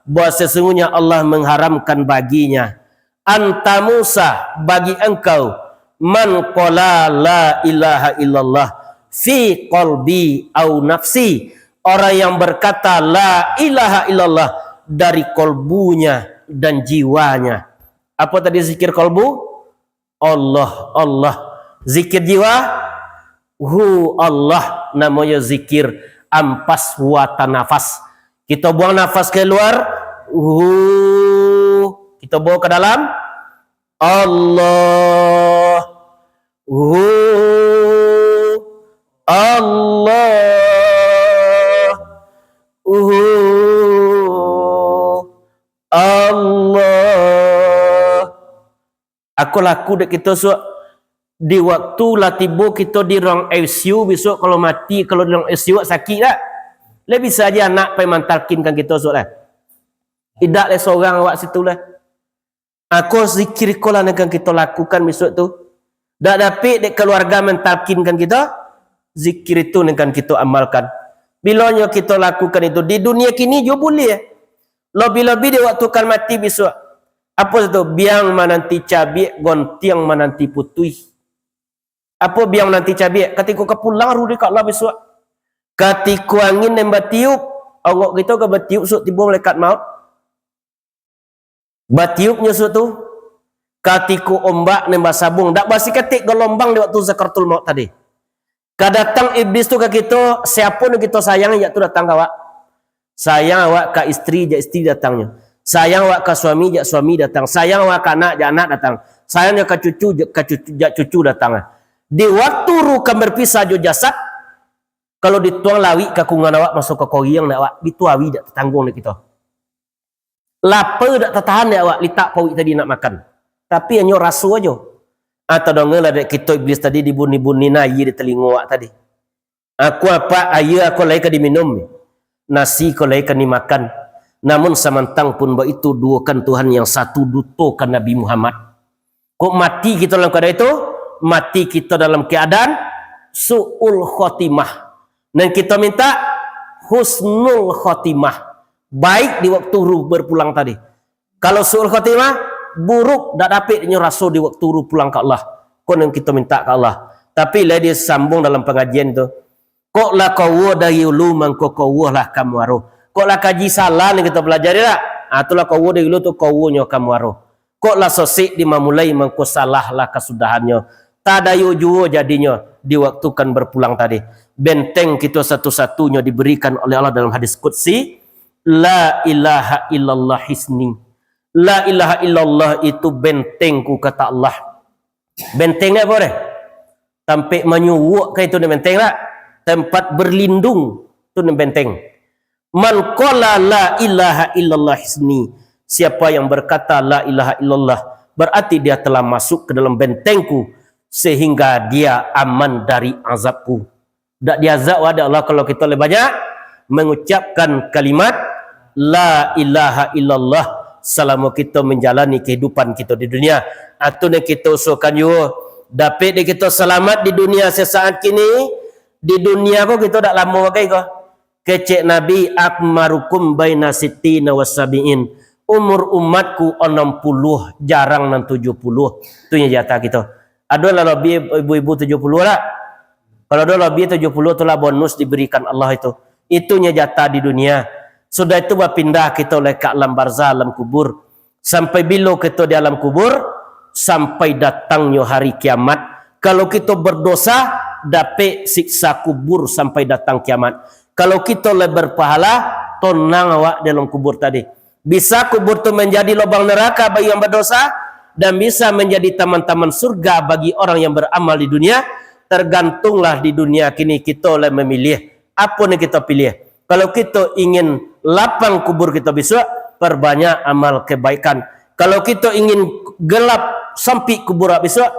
S1: bahwa sesungguhnya Allah mengharamkan baginya. Anta Musa, bagi engkau, man qala la ilaha illallah fi qalbi au nafsi, orang yang berkata la ilaha illallah dari kolbunya, dan jiwanya. Apa tadi zikir kalbu? Allah, Allah. Zikir jiwa? Allah. Namanya zikir ampas wa nafas. Kita buang nafas keluar, kita bawa ke dalam, Allah, Allah, Allah. Aku laku dek kita di waktu lah tiba kita di ruang ICU besok kalau mati, kalau di ruang ICU sakit tak? Lebih saja anak pai mantalkinkan kita lah. Tidak le seorang awak situ lah. Aku zikir kola yang kita lakukan besok tu. Tak dapat dek keluarga mentalkinkan kita, zikir itu yang kita amalkan. Bilanya kita lakukan itu di dunia kini juga boleh. Lebih-lebih di waktu kan mati besok. Apa itu? Biang menanti cabai, gontiang menanti putih. Apa biang nanti cabai? Ketika kau pulang rudi kat Allah besok. Ketika angin yang batiup, Allah kita ke batiup sok tiba malaikat maut. Batiupnya sok tu. Ketika ombak nembak sabung, dak basi ketik gelombang di waktu zakaratul maut tadi. Kadatang iblis tu ke kita, siapa yang kita sayang ya tu datang ke awak. Sayang awak ke istri, ya istri datangnya. Sayang awak ke suami, ya suami datang. Sayang awak ke anak, ya anak datang. Sayangnya ke cucu, ya cucu datang. Di waktu rukan berpisah jo jasad, kalau dituang lawi kakungan awak masuk ke koyang nak awak, dituawi dak tertanggung nak kita. Lapar dak tertahan nak awak, litak pawi tadi nak makan. Tapi hanya rasu aja. Atau dongeng lah dek kita iblis tadi dibuni-buni nayi di telinga awak tadi. Aku apa air aku lai ka diminum. Nasi ko lai ka dimakan. Namun samantang pun ba itu duakan Tuhan yang satu, dutokan Nabi Muhammad. Kok mati kita dalam keadaan itu? Mati kita dalam keadaan su'ul khotimah. Dan kita minta husnul khotimah. Baik di waktu ruh berpulang tadi. Kalau su'ul khotimah, buruk tak dapat rasul di waktu ruh pulang ke Allah. Kau yang kita minta ke Allah. Tapi lah dia sambung dalam pengajian tu. Kok lah kau dari ulu mangko kau lah kamu aruh. Kok lah kaji salah yang kita pelajari lah. Itulah kau dari ulu tu kau nyo kamu aruh. Kok lah sosik di mamulai mangko salah lah kesudahannya. Tak ada yujuo jadinya di waktu kan berpulang tadi. Benteng kita satu-satunya diberikan oleh Allah dalam hadis qudsi. La ilaha illallah hisni. La ilaha illallah itu bentengku kata Allah. Bentengnya apa deh? Sampai menyuwak ke itu benteng lah. Tempat berlindung itu benteng. Man qala la ilaha illallah hisni. Siapa yang berkata la ilaha illallah, berarti dia telah masuk ke dalam bentengku sehingga dia aman dari azabku. Tak diazab ada Allah kalau kita lebih banyak mengucapkan kalimat la ilaha illallah selama kita menjalani kehidupan kita di dunia. Atau kita usulkan juga dapat kita selamat di dunia sesaat kini. Di dunia kok kita tak lama pakai kok. Kecek Nabi akmarukum baina sittina wasabiin. Umur umatku 60, jarang nan 70. Itu yang jatah kita. Ada lah lebih ibu-ibu 70 lah. Kalau ada lebih 70 itulah bonus diberikan Allah itu. Itunya jatah di dunia. Sudah itu berpindah kita oleh ke alam barzah, alam kubur. Sampai bila kita di alam kubur, sampai datangnya hari kiamat. Kalau kita berdosa, dapat siksa kubur sampai datang kiamat. Kalau kita lebih berpahala, tenang awak dalam kubur tadi. Bisa kubur itu menjadi lubang neraka bagi yang berdosa, dan bisa menjadi taman-taman surga bagi orang yang beramal di dunia. Tergantunglah di dunia kini kita oleh memilih apa yang kita pilih. Kalau kita ingin lapang kubur kita besok, perbanyak amal kebaikan. Kalau kita ingin gelap sempit kubur besok,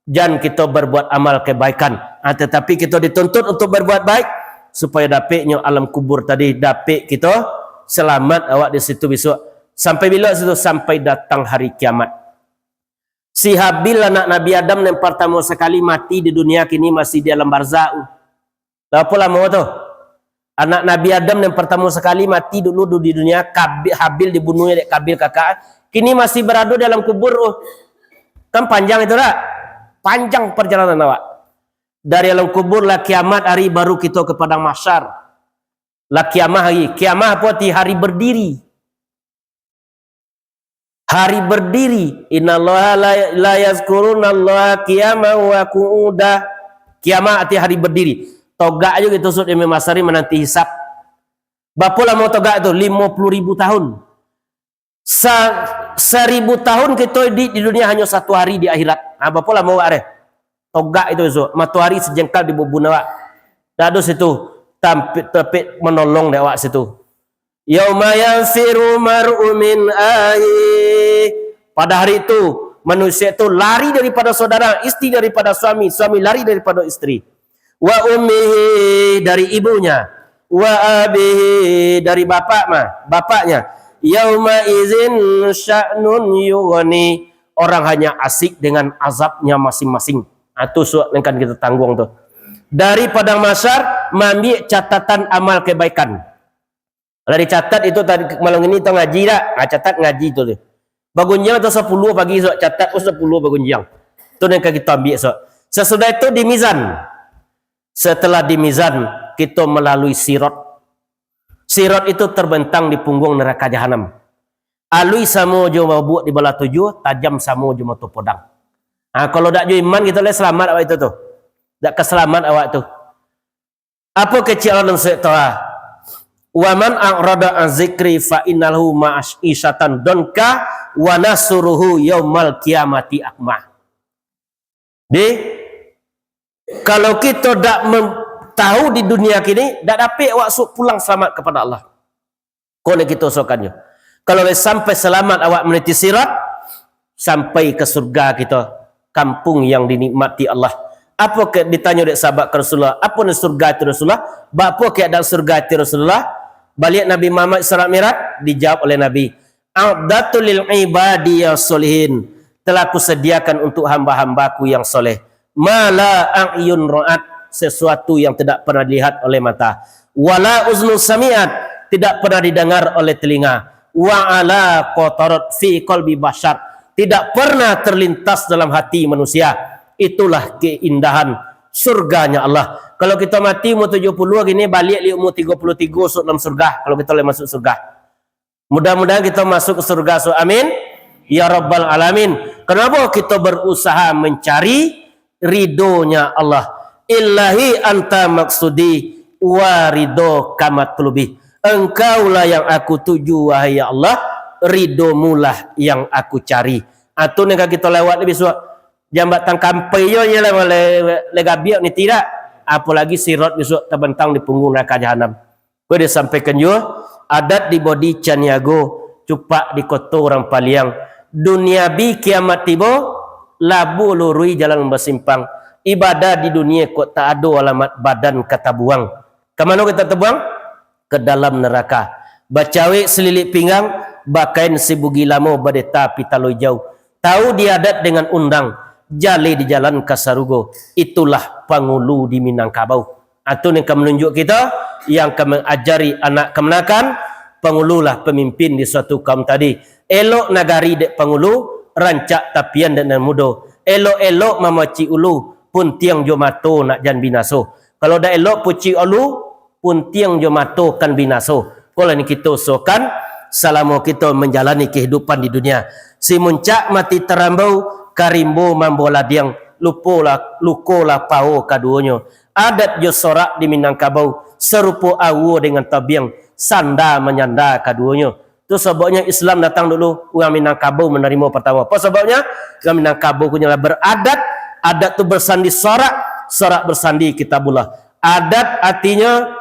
S1: jangan kita berbuat amal kebaikan. Tetapi kita dituntut untuk berbuat baik supaya dapatnya alam kubur tadi, dapat kita selamat awak di situ besok. Sampai bila situ? Sampai datang hari kiamat. Si Habil anak Nabi Adam yang pertama sekali mati di dunia kini masih di alam barzah. Berapa lama tu? Anak Nabi Adam yang pertama sekali mati dulu di dunia, Habil dibunuhnya dek Kabil kakak. Kini masih berada dalam kubur. Kan panjang itu lah. Panjang perjalanan awak. Dari alam kubur lah kiamat hari baru kita ke padang mahsyar. Lah kiamat hari. Kiamat apa? Hari berdiri. Hari berdiri, innallaha la yazkurunallaha qiyaman wa qu'uda. Kiamat arti hari berdiri. Togak juga itu sud Imam Masari menanti hisab. Berapa lama togak itu? 50.000 tahun. 1.000 tahun kita di dunia hanya 1 hari di akhirat. Berapa lama awak togak itu sud. Matahari sejengkal di bubun awak. Dadu situ tapi menolong dek awak situ. Yauma yanfiru mar'u min pada hari itu manusia itu lari daripada saudara, istri daripada suami, suami lari daripada istri. Wa ummihi dari ibunya, wa abihi dari bapaknya. Yauma izin sya'nun yughni, orang hanya asik dengan azabnya masing-masing. Itu suat yang kan kita tanggung tuh. Dari padang mahsyar mengambil catatan amal kebaikan. Kalau dicatat itu tadi malam ini tu ngaji tak? Catat ngaji tu. Bagunjang atau 10 pagi so, catat 10 bagunjang. Itu yang kita ambil so. Sesudah itu di mizan. Setelah di mizan kita melalui sirat. Sirat itu terbentang di punggung neraka jahanam. Alui samo jo mabuk di bala 7, tajam samo jo moto podang. Kalau dak jo iman kita le selamat awak itu tu. Dak keselamat awak tu. Apa kecilan dalam setelah wa man a'rada an zikri fa innahu ma'asyatan donka wa nasuruhu yaumal kiamati akma. Kalau kita tak tahu di dunia kini, tak dapat awak pulang selamat kepada Allah. Kau nak kita usahakannya. Kalau sampai selamat awak meniti sirat, sampai ke surga kita, kampung yang dinikmati Allah. Apa ke ditanya oleh sahabat Rasulullah? Apa ni surga itu Rasulullah? Apa keadaan surga itu Rasulullah? Balik Nabi Muhammad Isra Mi'raj, dijawab oleh Nabi, a'datul lil ibadi ya solihin, telah kusediakan untuk hamba-hambaku yang soleh, mala a'yun ra'at, sesuatu yang tidak pernah dilihat oleh mata, wala uznun sami'at, tidak pernah didengar oleh telinga, wa ala qatarat fi qalbi bashar, tidak pernah terlintas dalam hati manusia. Itulah keindahan surganya Allah. Kalau kita mati umur 70 gini, balik di umur 33 masuk dalam surga. Kalau kita boleh masuk surga, mudah-mudahan kita masuk ke surga. So amin ya rabbal alamin. Kenapa kita berusaha mencari ridhonya Allah? Illahi anta maksudi wa ridho kamatlubi. Engkaulah yang aku tuju wahai ya Allah, ridhomulah yang aku cari. Atau nak kita lewat lebih suat jambatan kampai yo lah le gabiak ni tidak. Apalagi sirat besok terbentang di punggung neraka jahanam. Kau dia sampaikan juga adat di bodi caniago cupak di kota orang paliang dunia bi kiamat tiba labu lurui jalan bersimpang. Ibadah di dunia kok tak ada alamat badan kata buang. Ke mana kita terbuang? Ke dalam neraka. Bacawi selilik pinggang, bakain sibugi lamo badeta pitaloi jauh. Tahu diadat dengan undang, jali di jalan kasarugo. Itulah pangulu di Minangkabau. Atau yang menunjuk kita yang mengajari anak kemenakan, pangululah pemimpin di suatu kaum tadi. Elok nagari dek pangulu, rancak tapian dan mudo. Elok-elok mamaci ulu, pun tiang jomato nak jan binaso. Kalau dah elok puci ulu, pun tiang jomato kan binaso. Kalau ni kita usahakan selama kita menjalani kehidupan di dunia. Si muncak mati terambau, karimbo mambola diang, lukola pao kaduanya. Adat jo sorak di Minangkabau, serupa awu dengan tabiang, sanda menyanda kaduanya. Itu sebabnya Islam datang dulu, orang Minangkabau menerima pertama. Apa sebabnya? Orang Minangkabau punya beradat, adat tu bersandi sorak, sorak bersandi kitabullah. Adat artinya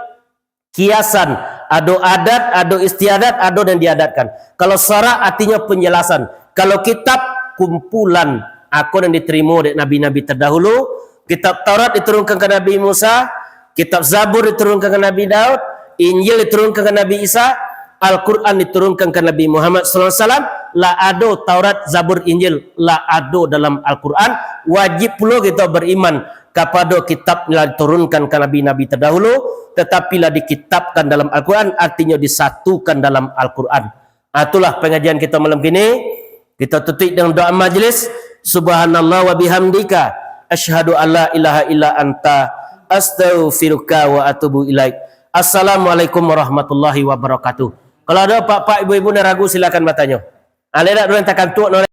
S1: kiasan, ada adat, ada istiadat, ada dan diadatkan. Kalau sorak artinya penjelasan. Kalau kitab kumpulan aku yang diterima oleh nabi-nabi terdahulu. Kitab Taurat diturunkan ke Nabi Musa, kitab Zabur diturunkan ke Nabi Daud, Injil diturunkan ke Nabi Isa, Al-Quran diturunkan ke Nabi Muhammad sallallahu alaihi wasallam. La ado Taurat, Zabur, Injil, la ado dalam Al-Quran. Wajib pula kita beriman kepada kitab yang diturunkan ke nabi-nabi terdahulu, tetapi lah dikitabkan dalam Al-Quran, artinya disatukan dalam Al-Quran. Itulah pengajian kita malam ini. Kita tutup dengan doa majlis. Subhanallah wa bihamdika asyhadu alla ilaha illa anta astaghfiruka wa atubu ilaik. Assalamualaikum warahmatullahi wabarakatuh. Kalau ada pak-pak ibu-ibu yang ragu silakan bertanya. Ale nak dua takkan tuk